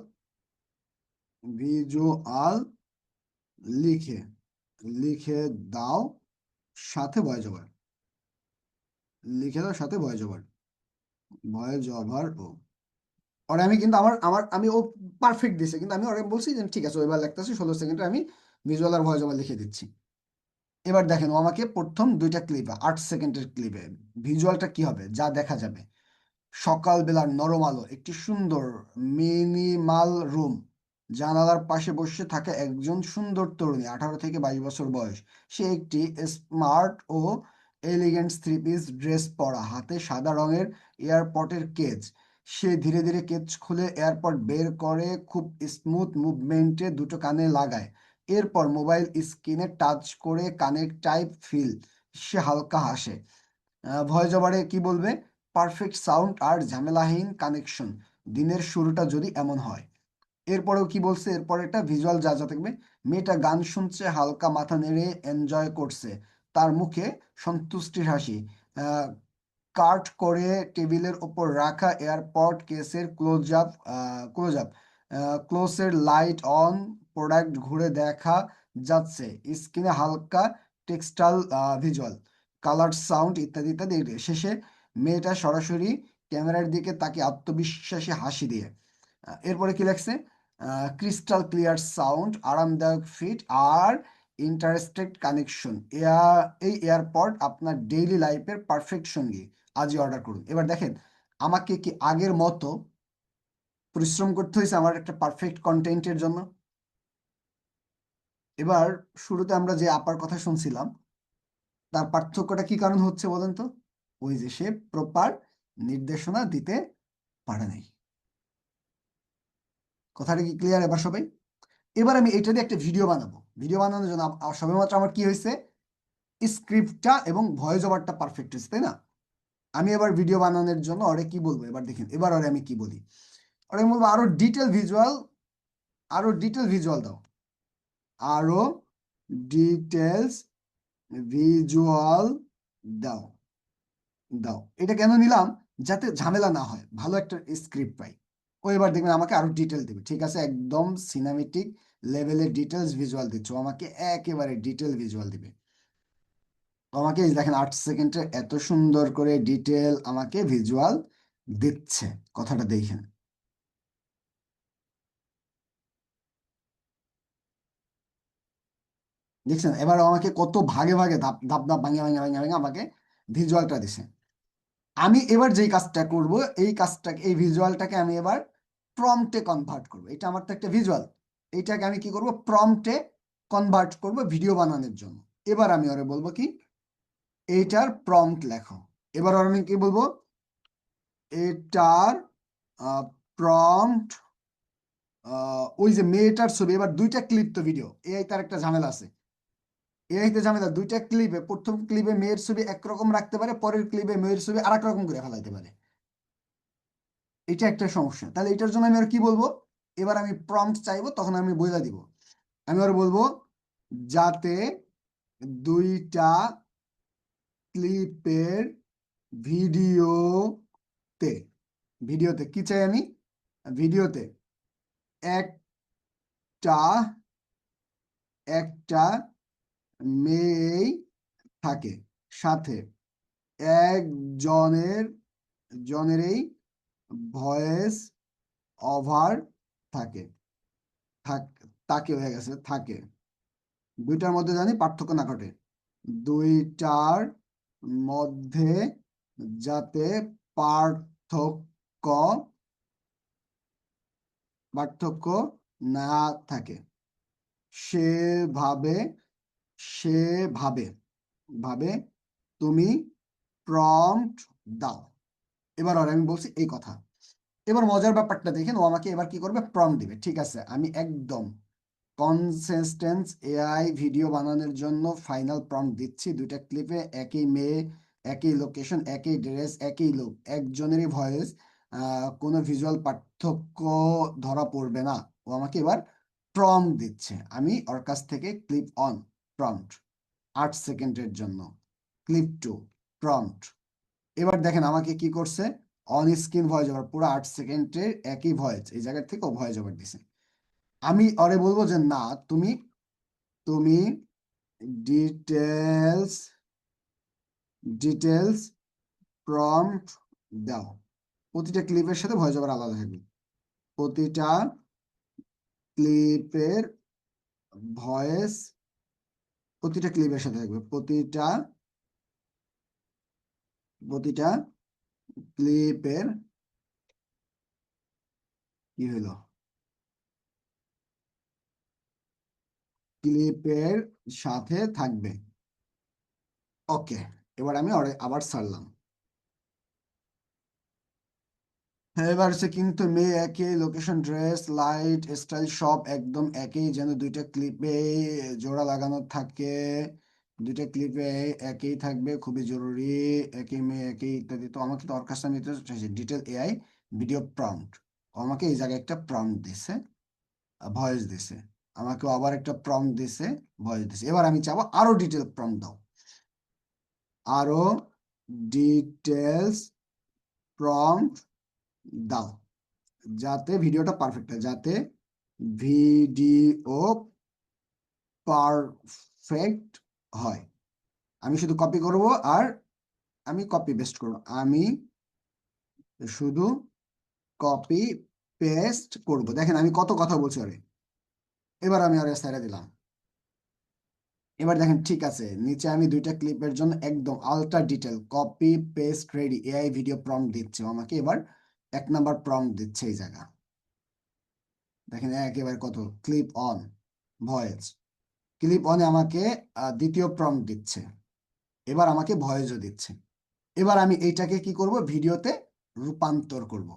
লিখে দাও সাথে ভয়েস ওভার, ও ওরে আমি কিন্তু আমি ও পারফেক্ট দিছে, কিন্তু আমি ওরে বলছি যে ঠিক আছে এবার লিখতেছি 16 সেকেন্ডে আমি ভিজুয়াল আর ভয়েস ওভার লিখে দিচ্ছি। এবার দেখেন ও আমাকে প্রথম 2টা ক্লিপে 8 সেকেন্ডের ক্লিপে ভিজুয়ালটা কি হবে যা দেখা যাবে, সকালবেলার নরম আলো, একটি সুন্দর মিনিমাল রুম, জানালার পাশে বসে থাকা একজন সুন্দর তরুণী 18 থেকে 22 বছর বয়স। সে একটি স্মার্ট ও এলিগেন্ট থ্রি পিস ড্রেস পরা, হাতে সাদা রঙের এয়ারপডের কেজ। সে ধীরে ধীরে কেজ খুলে এয়ারপড বের করে, খুব স্মুথ মুভমেন্টে 2টো কানে লাগায়। এরপর মোবাইল স্ক্রিনে টাচ করে কানে টাইপ ফিল। সে হালকা হাসে, ভয়েস ওভারে কি বলবে? পারফেক্ট সাউন্ড আর ঝামেলাহীন কানেকশন, দিনের শুরুটা যদি এমন হয়। এরপরেও কি বলছে? এরপরে একটা ভিজুয়াল যা যা থাকবে, মেয়েটা গান শুনছে, হালকা মাথা নেড়ে এনজয় করছে, তার মুখে সন্তুষ্টির হাসি। কাট করে টেবিলের ওপর রাখা এয়ারপড কেসের ক্লোজ আপ ক্লোজের লাইট অন, প্রোডাক্ট ঘুরে দেখা যাচ্ছে, স্ক্রিনে হালকা টেক্সটাইল ভিজুয়াল, কালার সাউন্ড ইত্যাদি ইত্যাদি। শেষে মেয়েটা সরাসরি ক্যামেরার দিকে তাকে আত্মবিশ্বাসী হাসি দিয়ে। এরপরে কি লাগছে? ক্রিস্টাল ক্লিয়ার সাউন্ড, আরামদায়ক ফিট আর ইন্টারেস্টেড কানেকশন। এই এয়ারপড আপনার ডেইলি লাইফের পারফেক্ট সঙ্গী, আজই অর্ডার করুন। এবার দেখেন, আমাকে কি আগের মতো পরিশ্রম করতে হয়েছে আমার একটা পারফেক্ট কন্টেন্টের জন্য? এবার শুরুতে আমরা যে আপার কথা শুনছিলাম, তার পার্থক্যটা কি কারণ হচ্ছে বলেন তো? ওই যে সে প্রপার নির্দেশনা দিতে পারে নাই। কথাটা কি ক্লিয়ার এবার সবাই? এবার আমি এটা দিয়ে একটা ভিডিও বানাবো। ভিডিও বানানোর জন্য সবেমাত্র আমার কি হয়েছে? স্ক্রিপ্টটা এবং ভয়েস ওভারটা পারফেক্ট হয়েছে, তাই না? আমি এবার ভিডিও বানানোর জন্য ওরে কি বলবো? এবার দেখেন, এবার ওরে আমি কি বলি? ওরে আমি বলবো আরো ডিটেল ভিজুয়াল, আরো ডিটেল ভিজুয়াল দাও, আরো ডিটেলস ভিজুয়াল দাও। দাও, এটা কেন নিলাম? যাতে ঝামেলা না হয়, ভালো একটা স্ক্রিপ্ট পাই। ও এবার দেখবেন আমাকে আরো ডিটেল দেবে, ঠিক আছে? একদম সিনেমেটিক লেভেলের ডিটেলস ভিজুয়াল দিচ্ছ, আমাকে একেবারে ডিটেল ভিজুয়াল দিবে। আমাকে এই দেখেন 8 সেকেন্ডে এত সুন্দর করে ডিটেল আমাকে ভিজুয়াল দিচ্ছে, কথাটা দেখেন। দেখছেন? এবার আমাকে কত ভাগে ভাগে ধাপ ধাপ ধাপ ভাঙে ভাঙে ভাঙে ভাঙে আমাকে ভিজুয়ালটা দিছে। আমি এবার যেই কাজটা করব, এই কাজটাকে, এই ভিজুয়ালটাকে আমি এবার প্রম্পটে কনভার্ট করব। এটা আমার তো একটা ভিজুয়াল, এইটাকে আমি কি করব? প্রম্পটে কনভার্ট করব ভিডিও বানানোর জন্য। এবার আমি ওরে বলবো কি, এইটার প্রম্পট লেখো। এবার ওর আমি কি বলবো? এটার প্রম্পট, ওই যে মেয়েটার ছবি, এবার দুইটা ক্লিপ তো ভিডিও, এই তার একটা ঝামেলা আছে। এইতে ঝামেলা, দুইটা ক্লিপে, প্রথম ক্লিপে মেয়ের ছবি একরকম রাখতে পারে, পরের ক্লিপে মেয়ের ছবি আর এক রকম করে ফেলাইতে পারে। এটা একটা সমস্যা। তাহলে এটার জন্য আমি আর কি বলবো? এবার আমি প্রম্পট চাইবো, তখন আমি বলে দিব। আমি আর বলবো যাতে দুইটা ক্লিপের ভিডিওতে, ভিডিওতে কি চাই আমি? ভিডিওতে একটা একটা মেয়েই থাকে, সাথে একজনের জনেরই ভয়েস ওভার থাকে। থাক তাকে হয়ে গেছে থাকে। দুইটার মধ্যে জানি পার্থক্য না ঘটে, দুইটার মধ্যে যাতে পার্থক্য পার্থক্য না থাকে, সেভাবে সেভাবে ভাবে তুমি প্রম্পট দাও। এবার আর আমি বলছি এই কথা। এবার মজার ব্যাপারটা দেখেন, ও আমাকে এবার কি করবে? প্রম্পট দিবে। ঠিক আছে, আমি একদম কনসিস্টেন্স এআই ভিডিও বানানোর জন্য ফাইনাল প্রম্পট দিচ্ছি। দুইটা ক্লিপে একই মেয়ে, একই লোকেশন, একই ড্রেস, একই লুক, একজনেরই ভয়েস, কোনো ভিজুয়াল পার্থক্য ধরা পড়বে না। ও আমাকে এবার প্রম্পট দিচ্ছে, আমি ওর কাছ থেকে ক্লিপ অন প্রম্পট 8 সেকেন্ডের জন্য, ক্লিপ টু প্রম্পট। এবার দেখেন আমাকে কি করছে? অন স্ক্রিন ভয়েস ওভার, পুরো 8 সেকেন্ডের একই ভয়েস, এই জায়গা থেকে ও ভয়েস ওভার দিছে। আমি ওরে বলবো যে না, তুমি তুমি ডিটেলস ডিটেলস প্রম্পট দাও। প্রতিটা ক্লিপের সাথে ভয়েস ওভার আলাদা থাকবে, প্রতিটা ক্লিপের ভয়েস প্রতিটা ক্লিপের সাথে থাকবে, প্রতিটা প্রতিটা ক্লিপের কি হলো? ক্লিপের সাথে থাকবে। ওকে, এবার আমি আবার ছাড়লাম। হ্যাঁ, এবার সে কিন্তু মেয়ে একই, লোকেশন, ড্রেস, লাইট, স্টাইল সব একদম একই, যেন দুইটা ক্লিপে জোড়া লাগানো থাকে। দুইটা ক্লিপে একই থাকবে, খুবই জরুরি, একই মেয়ে একই ইত্যাদি। তো আমাকে তো ওর কাছে আমি ডিটেল এআই ভিডিও প্রম্পট, আমাকে এই জায়গায় একটা প্রম্পট দিছে, ভয়েস দিছে, আমাকে আবার একটা প্রম্পট দিছে, ভয়েস দিছে। এবার আমি চাবো আরো ডিটেল প্রম্পট দাও, আরো ডিটেলস প্রম্পট দাও, যাতে ভিডিওটা পারফেক্ট হয়, যাতে ভিডিও পারফেক্ট হয়। আমি শুধু কপি করব আর আমি কপি পেস্ট করব, আমি শুধু কপি পেস্ট করব। দেখেন আমি কত কথা বলছি আরে। এবার আমি আরে ছেড়ে দিলাম। এবার দেখেন ঠিক আছে, নিচে আমি দুইটা ক্লিপের জন্য একদম ultra detail copy paste ready AI video prompt দিচ্ছে আমাকে। এবার 1 নাম্বার প্রম্পট দিচ্ছে এই জায়গা, দেখেন একেবারে কত ক্লিপ অন ভয়েস, ক্লিপ অনে আমাকে দ্বিতীয় প্রম্পট দিচ্ছে, এবার আমাকে ভয়েসও দিচ্ছে। এবার আমি এইটাকে কি করব, ভিডিওতে রূপান্তর করব।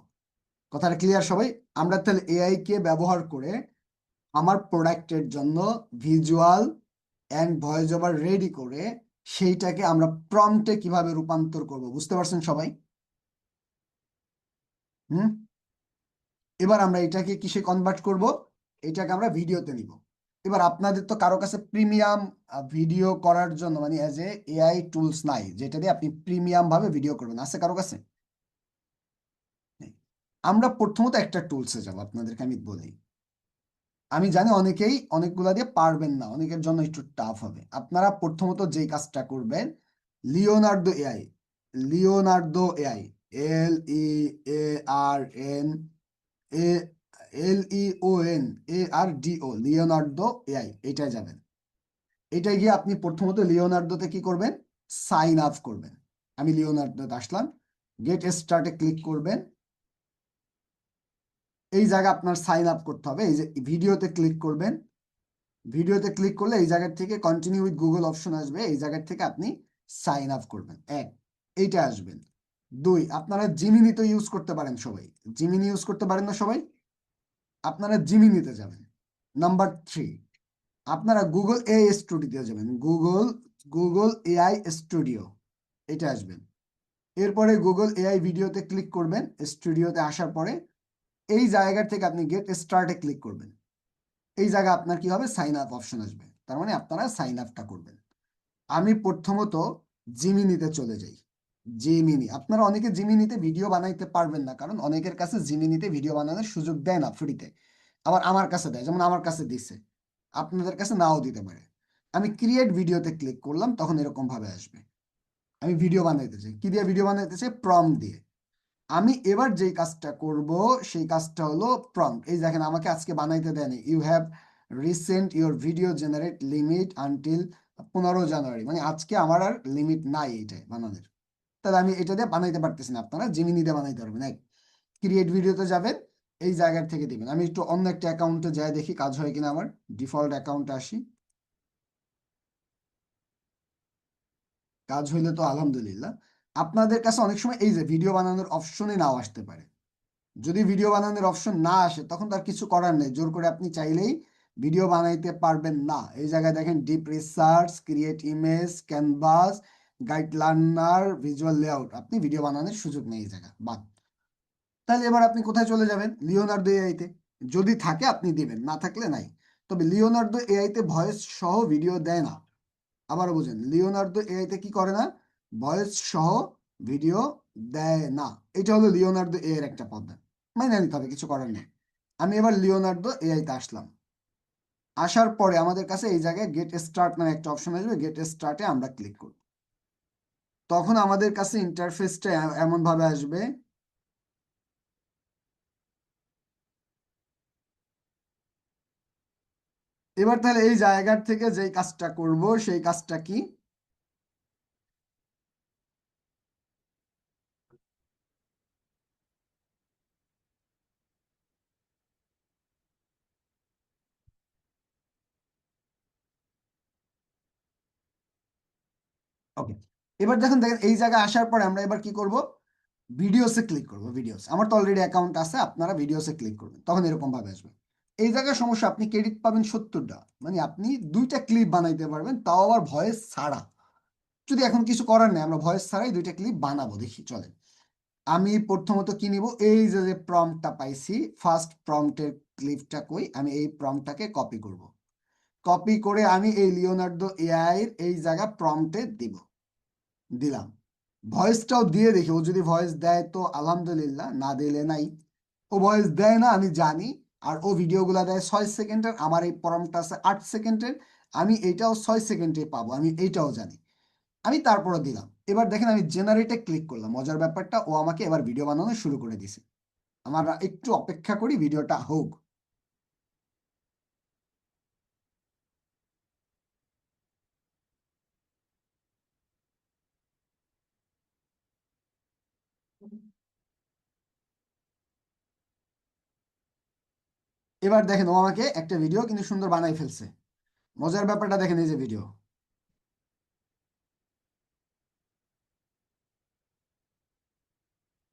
কথাটা ক্লিয়ার সবাই? আমরা তাহলে এআই কে ব্যবহার করে আমার প্রোডাক্টের জন্য visual and voice over ready করে সেইটাকে আমরা প্রম্পটে কিভাবে রূপান্তর করব, বুঝতে পারছেন সবাই? হুম, এবার আমরা এটাকে কিসে কনভার্ট করব, এটাকে আমরা ভিডিওতে নিব। এবার আপনাদের তো কারো কাছে প্রিমিয়াম ভিডিও করার জন্য মানে অ্যাজ এ এআই টুলস নাই, যেটা দিয়ে আপনি প্রিমিয়াম ভাবে ভিডিও করবেন, আছে কারো কাছে? নেই। আমরা প্রথমত একটা টুলসে যাব, আপনাদেরকে আমি বলি। আমি জানি অনেকেই অনেকগুলা দিয়ে পারবেন না, অনেকের জন্য একটু টাফ হবে। আপনারা প্রথমত যেই কাজটা করবেন, Leonardo AI, Leonardo AI, LEARN এ LEONARDO, লিওনার্দো এআই, এটাই যাবেন। এটাই গিয়ে আপনি প্রথমত লিওনার্দোতে কি করবেন, সাইন আপ করবেন। আমি লিওনার্দোতে আসলাম, গেট স্টার্টে ক্লিক করবেন। এই জায়গায় আপনার সাইন আপ করতে হবে, এই যে ভিডিওতে ক্লিক করবেন। ভিডিওতে ক্লিক করলে এই জায়গা থেকে কন্টিনিউ উইথ গুগল অপশন আসবে, এই জায়গা থেকে আপনি সাইন আপ করবেন, এইটা আসবেন। 2, আপনারা জিমিনি তো ইউজ করতে পারেন সবাই, জিমিনি ইউজ করতে পারেন না সবাই? আপনারা জিমিনিতে যাবেন। নাম্বার 3, আপনারা গুগল এআই স্টুডিওতে যাবেন, গুগল এআই স্টুডিও, এটা আসবেন। এরপরে গুগল এআই ভিডিওতে ক্লিক করবেন। স্টুডিওতে আসার পরে এই জায়গা থেকে আপনি গেট স্টার্টে ক্লিক করবেন। এই জায়গা আপনার কি হবে, সাইন আপ অপশন আসবে, তার মানে আপনারা সাইন আপটা করবেন। আমি প্রথমত জিমিনিতে চলে যাই। জিমিনি, আপনারা অনেকে জিমিনিতে ভিডিও বানাইতে পারবেন না, কারণ অনেকের কাছে জিমিনিতে ভিডিও বানানোর সুযোগ দেয় না ফ্রিতে, আবার আমার কাছে দেয়, যেমন আমার কাছে দিছে, আপনাদের কাছে নাও দিতে পারে। আমি ক্রিয়েট ভিডিওতে ক্লিক করলাম, তখন এরকম ভাবে আসবে। আমি ভিডিও বানাইতে চাই, কি দিয়ে ভিডিও বানাইতে চাই, প্রম্পট দিয়ে। আমি এবার যেই কাজটা করব সেই কাজটা হলো প্রম্পট। এই দেখেন আমাকে আজকে বানাইতে দেয়নি, you have recent your video generate limit until 15 January, মানে আজকে আমার আর লিমিট নাই এইটাই বানানোর। তাহলে আমি এটা দিয়ে বানাইতে পারতেছি না, আপনারা জিমিনি দিয়ে বানাইতে পারবেন। ক্রিয়েট ভিডিওতে যাবেন, এই জায়গার থেকে দিবেন। আমি একটু অন্য একটা অ্যাকাউন্টে যাই দেখি কাজ হয় কিনা, আমার ডিফল্ট অ্যাকাউন্টে আসি, কাজ হইলে তো আলহামদুলিল্লাহ। আপনাদের কাছে অনেক সময় এই যে ভিডিও বানানোর অপশনে নাও আসতে পারে। যদি ভিডিও বানানোর অপশন না আসে তখন তার কিছু করার নেই, জোর করে আপনি চাইলেই ভিডিও বানাইতে পারবেন না। এই জায়গায় দেখেন deep research, create image, canvas, guide learner, visual layout, আপনি ভিডিও বানানোর সুযোগ নেই এই জায়গা বাদ। তাহলে এবার আপনি কোথায় চলে যাবেন, লিওনার্দো এআইতে। যদি থাকে আপনি দিবেন, না থাকলে নাই। তবে লিওনার্দো এআইতে ভয়েস সহ ভিডিও দেয় না। আবারও বুঝেন, লিওনার্দো এআইতে কি করে না, ভয়েস সহ ভিডিও দেয় না। এটা হলো লিওনার্দো এ এর একটা পদ্ধতি, মানে নিতে হবে, কিছু করার নেই। আমি এবার লিওনার্দো এআইতে আসলাম। আসার পরে আমাদের কাছে এই জায়গায় গেট স্টার্ট নামে একটা অপশন আসবে, গেট স্টার্টে আমরা ক্লিক করব। তখন আমাদের কাছে ইন্টারফেসটা এমন ভাবে আসবে, এবার তাহলে এই জায়গার থেকে যেই কাজটা করব সেই কাজটা কি, ওকে। এবার দেখেন দেখেন এই জায়গায় আসার পরে আমরা এবার কি করব, ভিডিওসে ক্লিক করব। ভিডিওস, আমার তো অলরেডি অ্যাকাউন্ট আছে, আপনারা ভিডিওসে ক্লিক করবেন, তখন এরকম ভাবে আসবে। এই জায়গায় সমস্যা, আপনি ক্রেডিট পাবেন 70টা, মানে আপনি 2টা ক্লিপ বানাইতে পারবেন, তাও আবার ভয়েস ছাড়া। যদি এখন কিছু করার নেই, আমরা ভয়েস ছাড়াই 2টা ক্লিপ বানাবো, দেখি চলে। আমি প্রথমত কি নিব, এই যে প্রম্পটটা পাইছি, ফার্স্ট প্রম্পটের ক্লিপটা কই, আমি এই প্রম্পটটাকে কপি করব। কপি করে আমি এই লিওনার্দো এআই এর এই জায়গা প্রম্পটে দিব, দিলাম। ভয়েসটাও দিয়ে দেখি, ও যদি ভয়েস দেয় তো আলহামদুলিল্লাহ, না দিলে নাই। ও ভয়েস দেয় না আমি জানি, আর ও ভিডিওগুলো দেয় 6 সেকেন্ডের, আমার এই প্রম্পটটা আছে 8 সেকেন্ডের, আমি এইটাও 6 সেকেন্ডে পাবো, আমি এইটাও জানি। আমি তারপরে দিলাম। এবার দেখেন আমি জেনারেটে ক্লিক করলাম, মজার ব্যাপারটা ও আমাকে এবার ভিডিও বানানো শুরু করে দিছে। আমরা একটু অপেক্ষা করি ভিডিওটা হোক। এবার দেখেন ও আমাকে একটা ভিডিও কিন্তু সুন্দর বানাই ফেলছে। মজার ব্যাপারটা দেখেন, এই যে ভিডিও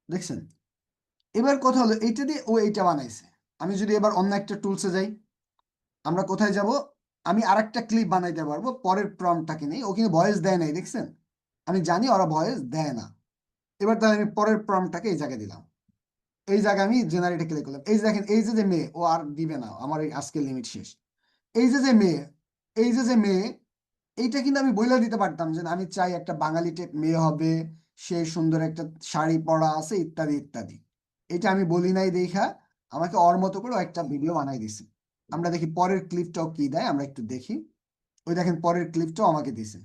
দেখছেন। এবার কথা হলো এইটা দিয়ে ও এইটা বানাইছে। আমি যদি এবার অন্য একটা টুলসে যাই, আমরা কোথায় যাব, আমি আরেকটা ক্লিপ বানাইতে পারবো পরের প্রম্পটটাকে নেই, ও কিন্তু ভয়েস দেয় নাই, দেখছেন। আমি জানি ওরা ভয়েস দেয় না। এবার তাহলে আমি পরের প্রম্পটটাকে এই জায়গায় দিলাম, এই জায়গায় আমি জেনারেটে ক্লিক করলাম। এই যে দেখেন, এই যে মেয়ে, ও আর দিবে না, আমার এই আজকের লিমিট শেষ। এই যে মেয়ে, এই যে মেয়ে, এইটা কিন্তু আমি বইলা দিতে পারতাম যে আমি চাই একটা বাঙালি টাইপ মেয়ে হবে, সে সুন্দর একটা শাড়ি পরা আছে, ইত্যাদি ইত্যাদি। এটা আমি বলি নাই দেখা আমাকে ওর মতো করে একটা ভিডিও বানাই দিছে। আমরা দেখি পরের ক্লিপটাও কি দেয়, আমরা একটু দেখি। ওই দেখেন পরের ক্লিপটাও আমাকে দিছে।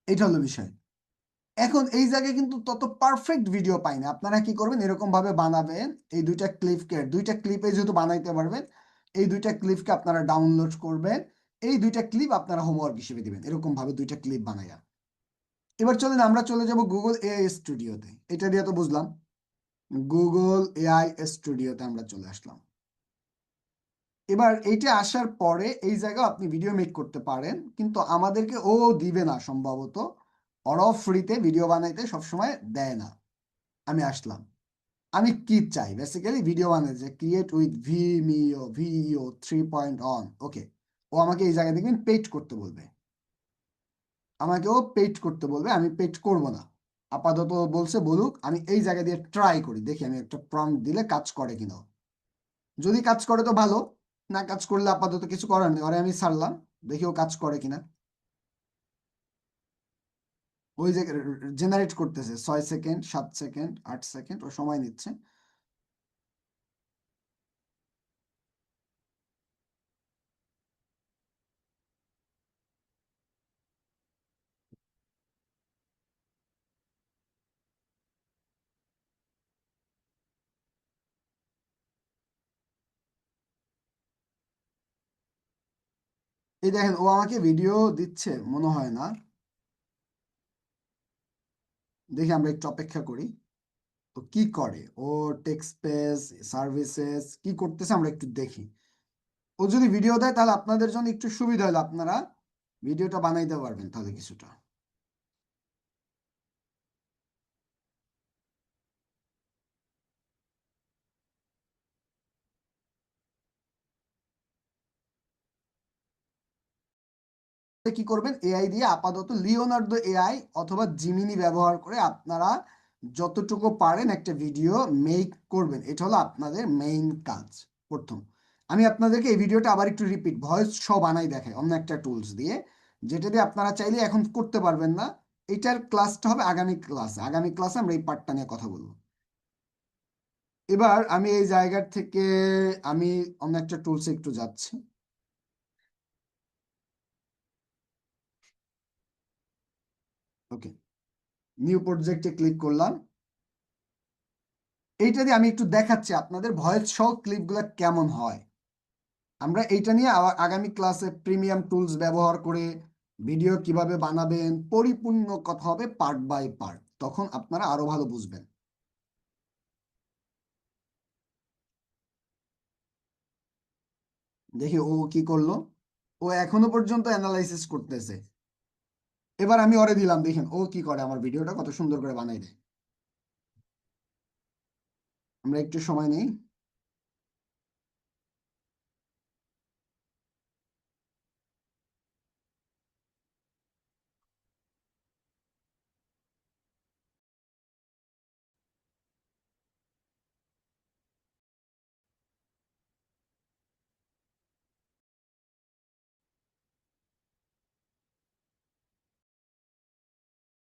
এটা হলো বিষয়। এখন এই জায়গায় কিন্তু তত পারফেক্ট ভিডিও পাই না। আপনারা কি করবেন, এরকম ভাবে বানাবেন, এই 2টা ক্লিপে যেহেতু বানাইতে পারবেন, এই 2টা ক্লিপকে আপনারা ডাউনলোড করবেন, এই 2টা ক্লিপ আপনারা হোমওয়ার্ক হিসেবে দিবেন, এরকম ভাবে 2টা ক্লিপ বানাইয়া। এবার চলেন আমরা চলে যাব গুগল এআই স্টুডিওতে। এটা দিয়ে তো বুঝলাম, গুগল এআই স্টুডিওতে আমরা চলে আসলাম। এবার এইটা আসার পরে এই জায়গায় আপনি ভিডিও মেক করতে পারেন, কিন্তু আমাদেরকে ও দিবে না সম্ভবত, ওরাও ফ্রিতে ভিডিও বানাইতে সবসময় দেয় না। আমি আসলাম, আমি কি চাই বেসিক্যালি ভিডিও বানাতে, যে ক্রিয়েট উইথ ভিইও 3.1, ওকে। ও আমাকে এই জায়গায় দেখবেন পেইড করতে বলবে, আমাকেও পেইড করতে বলবে, আমি পেইড করব না। আপাতত বলছে বলুক, আমি এই জায়গা দিয়ে ট্রাই করি, দেখি আমি একটা প্রম্পট দিলে কাজ করে কিনা। যদি কাজ করে তো ভালো, না কাজ করলে আপাতত কিছু করার নেই, ওরে আমি ছাড়লাম, দেখি ও কাজ করে কিনা। ওই যে জেনারেট করতেছে 6 সেকেন্ড, 7 সেকেন্ড, 8 সেকেন্ড, ও সময় নিচ্ছে। এই দেখেন ও আমাকে ভিডিও দিচ্ছে মনে হয় না, দেখি আমরা একটু অপেক্ষা করি তো কি করে ও। টেক্সট পেজ, সার্ভিসেস কি করতেছে আমরা একটু দেখি। ও যদি ভিডিও দেয় তাহলে আপনাদের জন্য একটু সুবিধা হলো, আপনারা ভিডিওটা বানাইতে পারবেন তাহলে কিছুটা। কি করবেন, এআই দিয়ে আপাতত লিওনার্দো এআই অথবা জিমিনি ব্যবহার করে আপনারা যতটুকু পারেন একটা ভিডিও মেক করবেন, এটা হলো আপনাদের মেইন কাজ। প্রথম আমি আপনাদেরকে এই ভিডিওটা আবার একটু রিপিট ভয়েস সহ বানাই দেখাই অন্য একটা টুলস দিয়ে, যেটা দিয়ে আপনারা চাইলে এখন করতে পারবেন না। এটার ক্লাসটা হবে আগামী ক্লাসে আমরা এই পার্টটা নিয়ে কথা বলবো। এবার আমি এই জায়গার থেকে আমি অন্য একটা টুলসে একটু যাচ্ছি। ওকে, নিউ প্রজেক্টে ক্লিক করলাম। এইটা দিয়ে আমি একটু দেখাচ্ছি আপনাদের ভয়েস সহ ক্লিপগুলো কেমন হয়। আমরা এইটা নিয়ে আগামী ক্লাসে প্রিমিয়াম টুলস ব্যবহার করে ভিডিও কিভাবে বানাবেন পরিপূর্ণ কথা হবে, পার্ট বাই পার্ট, তখন আপনারা আরো ভালো বুঝবেন। দেখি ও কি করলো, ও এখনো পর্যন্ত অ্যানালাইসিস করতেছে। এবার আমি ওরে দিলাম, দেখেন ও কি করে, আমার ভিডিওটা কত সুন্দর করে বানাই দেয়। আমরা একটু সময় নেই।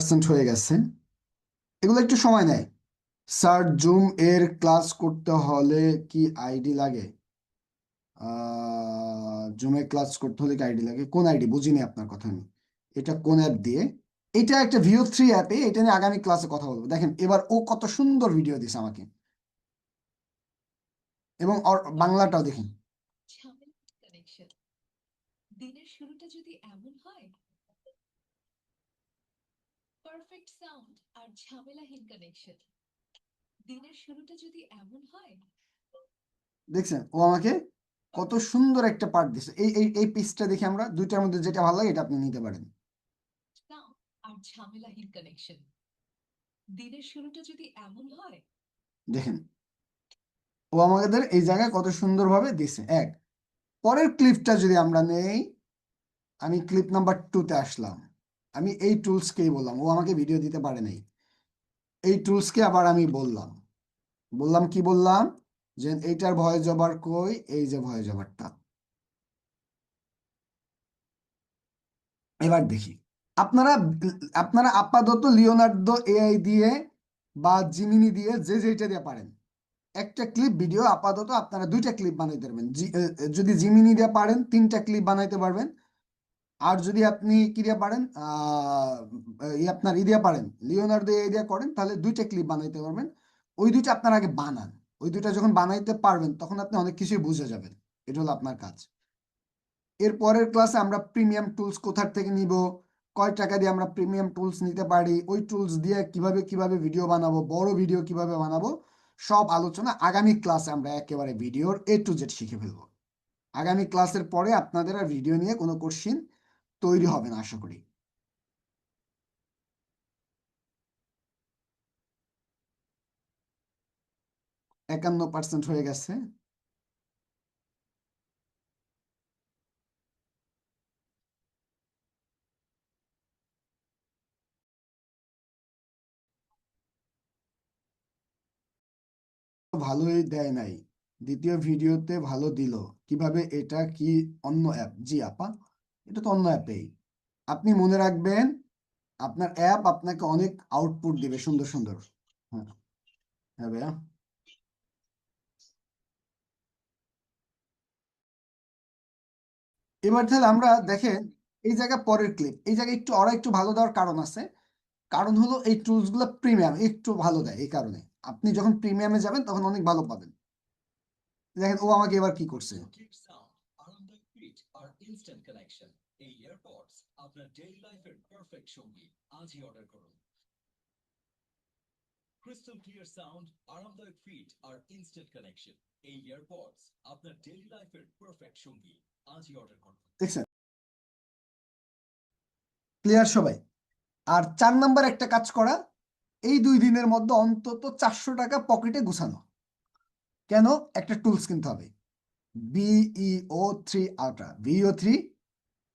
51% হয়ে গেছে। এগুলো একটু সময় নেয়। স্যার জুম এর ক্লাস করতে হলে কি আইডি লাগে? জুমে ক্লাস করতে হলে কি আইডি লাগে? কোন আইডি? বুঝিনি আপনার কথা আমি। এটা কোন অ্যাপ দিয়ে? এটা একটা ভিও 3 অ্যাপে। এটা নিয়ে আগামী ক্লাসে কথা বলবো। দেখেন এবার ও কত সুন্দর ভিডিও দিছে আমাকে, এবং ওর বাংলাটাও দেখেন। কানেকশন দিনের শুরুটা যদি এমন হয়, পারফেক্ট সাউন্ড আর ঝামেলাহীন কানেকশন দিনের শুরুটা যদি এমন হয়, দেখছেন ও আমাকে কত সুন্দর একটা পার্ট দিছে। এই পিসটা দেখে আমরা দুইটার মধ্যে যেটা ভালো লাগে এটা আপনি নিতে পারেন। সাউন্ড আর ঝামেলাহীন কানেকশন দিনের শুরুটা যদি এমন হয়, দেখেন ও আমাদের এই জায়গায় কত সুন্দরভাবে দিছে। এক, পরের ক্লিপটা যদি আমরা নেই, আমি ক্লিপ নাম্বার 2-তে আসলাম। আমি এই টুলসকেই বললাম, ও আমাকে ভিডিও দিতে পারে নাই। এই টুলসকে আবার আমি বললাম বললাম কি বললাম, যে এইটার ভয়েস ওভার কই, এই যে ভয়েস ওভারটা। এবার দেখি আপনারা আপনারা আপাতত লিওনার্দো এআই দিয়ে বা জিমিনি দিয়ে যে যেটা দিয়ে পারেন একটা ক্লিপ ভিডিও আপাতত আপনারা 2টা ক্লিপ বানাইতে পারবেন। যদি জিমিনি দিয়ে পারেন 3টা ক্লিপ বানাইতে পারবেন। আর যদি আপনি কি দিয়ে পারেন, আপনার ই দিয়ে পারেন, লিওনার্দো এআই দিয়ে করেন, তাহলে 2টা ক্লিপ বানাইতে পারবেন। ওই 2টা আপনার আগে বানান। ওই 2টা যখন বানাইতে পারবেন তখন আপনি অনেক কিছুই বুঝে যাবেন। এটা হলো আপনার কাজ। এর পরের ক্লাসে আমরা প্রিমিয়াম টুলস কোথা থেকে নিব, কয় টাকা দিয়ে আমরা প্রিমিয়াম টুলস নিতে পারি, ওই টুলস দিয়ে কিভাবে কিভাবে ভিডিও বানাবো, বড় ভিডিও কিভাবে বানাবো, সব আলোচনা আগামী ক্লাসে আমরা একেবারে ভিডিওর A to Z শিখে ফেলবো। আগামী ক্লাসের পরে আপনাদের আর ভিডিও নিয়ে কোনো কোশ্চিন তৈরি হবে না আশা করি। # 51% হয়ে গেছে। ভালোই দেয় নাই, দ্বিতীয় ভিডিওতে ভালো দিল। কিভাবে? এটা কি অন্য অ্যাপ? জি আপা, এটা তো অন্য অ্যাপেই। আপনি মনে রাখবেন আপনার অ্যাপ আপনাকে অনেক আউটপুট দিবে সুন্দর সুন্দর। হ্যাঁ, হ্যাঁ ভাইয়া। এবার তাহলে আমরা দেখেন এই জায়গায় পরের ক্লিপ, এই জায়গায় একটু ওরা একটু ভালো দেওয়ার কারণ আছে। কারণ হলো এই টুলস গুলো প্রিমিয়াম, একটু ভালো দেয়। এই কারণে আপনি যখন প্রিমিয়ামে যাবেন তখন অনেক ভালো পাবেন। দেখেন ও আমাকে এবার কি করছে। Complete sound, আরামদায়ক ফিট আর ইনস্ট্যান্ট কানেকশন। এই ইয়ারপডস আপনার ডেইলি লাইফের পারফেক্ট সঙ্গী। আজই অর্ডার করুন। ক্রিস্টাল ক্লিয়ার সাউন্ড, আরামদায়ক ফিট আর ইনস্ট্যান্ট কানেকশন। এই ইয়ারপডস আপনার ডেইলি লাইফের পারফেক্ট সঙ্গী। আজই অর্ডার করুন। দেখছেন? ক্লিয়ার সবাই? আর 4 নাম্বার একটা কাজ করা, এই 2 দিনের মধ্যে অন্তত 400 টাকা পকেটে গুছানো। কেন? একটা টুলস কিনতে হবে, VEO3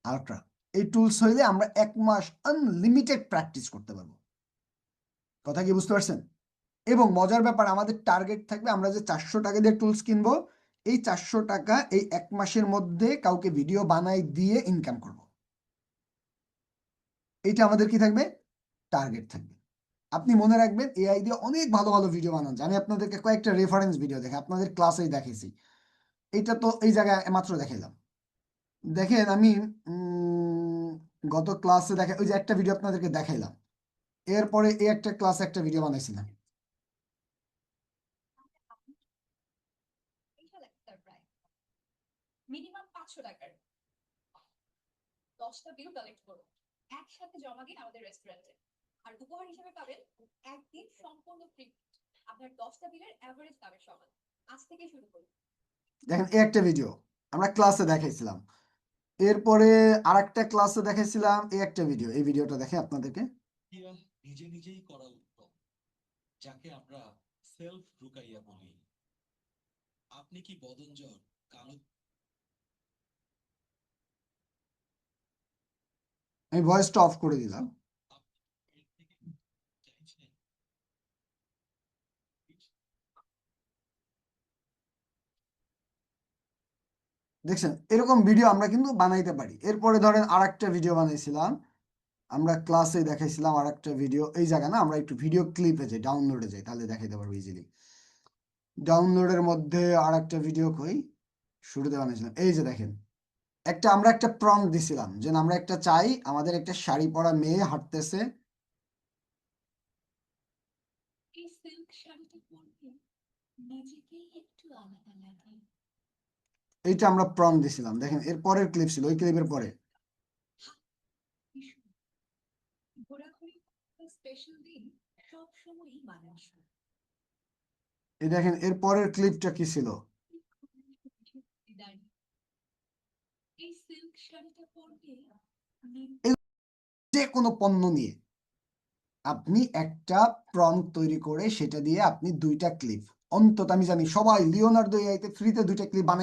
আলট্রা। এই টুলস হইলে আমরা 1 মাস আনলিমিটেড প্র্যাকটিস করতে পারবো। কথা কি বুঝতে পারছেন? এবং মজার ব্যাপার, আমাদের টার্গেট থাকবে আমরা যে 400 টাকা দিয়ে টুলস কিনবো, এই 400 টাকা এই 1 মাসের মধ্যে কাউকে ভিডিও বানাই দিয়ে ইনকাম করব। এইটা আমাদের কি থাকবে? টার্গেট থাকবে। আপনি মনে রাখবেন এআই দিয়ে অনেক ভালো ভালো ভিডিও বানান। আমি আপনাদেরকে কয়েকটা রেফারেন্স ভিডিও দেখে আপনাদের ক্লাসেই দেখেছি। এটা তো এই জায়গায় মাত্র দেখাইলাম। দেখেন আমি গত ক্লাসে দেখে ওই যে একটা ভিডিও আপনাদেরকে দেখাইলাম, এরপরে এই একটা ক্লাসে একটা ভিডিও বানাইছিলাম। মিনিমাম 500 টাকার 10টা বিল কালেক্ট করুন, একসাথে জমা দিন আমাদের রেস্টুরেন্টে, আর উপহার হিসেবে পাবেন একদিন সম্পূর্ণ ফ্রি। আপনার 10টা বিলের এভারেজ দামের সমান। আজ থেকে শুরু করুন। দেখেন এই একটা ভিডিও আমরা ক্লাসে দেখাইছিলাম, এরপরে আরেকটা ক্লাসে দেখাইছিলাম এই একটা ভিডিও। এই ভিডিওটা দেখে আপনাদেরকে। নিজে নিজেই করা উত্তম, যাকে আমরা সেলফ রুকাইয়া বলি। আপনি কি বদনজর কালো? আমি ভয়েসটা অফ করে দিলাম। দেখছেন এরকম ভিডিও আমরা কিন্তু বানাইতে পারি। এরপরে ধরেন আরেকটা ভিডিও বানাইছিলাম, আমরা ক্লাসে দেখাইছিলাম আর একটা ভিডিও, এই জায়গা না আমরা একটু ভিডিও ক্লিপে যাই, ডাউনলোডে যাই, তাহলে দেখাইতে পারবো ইজিলি। ডাউনলোডের মধ্যে আর একটা ভিডিও কই শুরুতে বানিয়েছিলাম, এই যে দেখেন আমরা একটা প্রম্পট দিছিলাম যে আমরা একটা চাই আমাদের একটা শাড়ি পরা মেয়ে হাঁটতেছে, এই সিল্ক শাড়িটা পরলে নিজেকেই একটু আলাদা লাগে। এইটা আমরা প্রম্পট দিছিলাম। দেখেন এর পরের ক্লিপ ছিল, ওই ক্লিপের পরে ভীষণ। ঘোরাঘুরি স্পেশাল দিন সব সময়ই মানানসই। এই দেখেন এর পরের ক্লিপটা কি ছিল, এই সিল্ক শাড়িটা পরলে যে কোনো পণ্য নিয়ে আপনি একটা প্রম্পট তৈরি করে সেটা দিয়ে আপনি 2টা ক্লিপ, অন্তত আমি জানি সবাই লিওনার্দো এআই তে ফ্রিতে 2টা ক্লিপ বানাই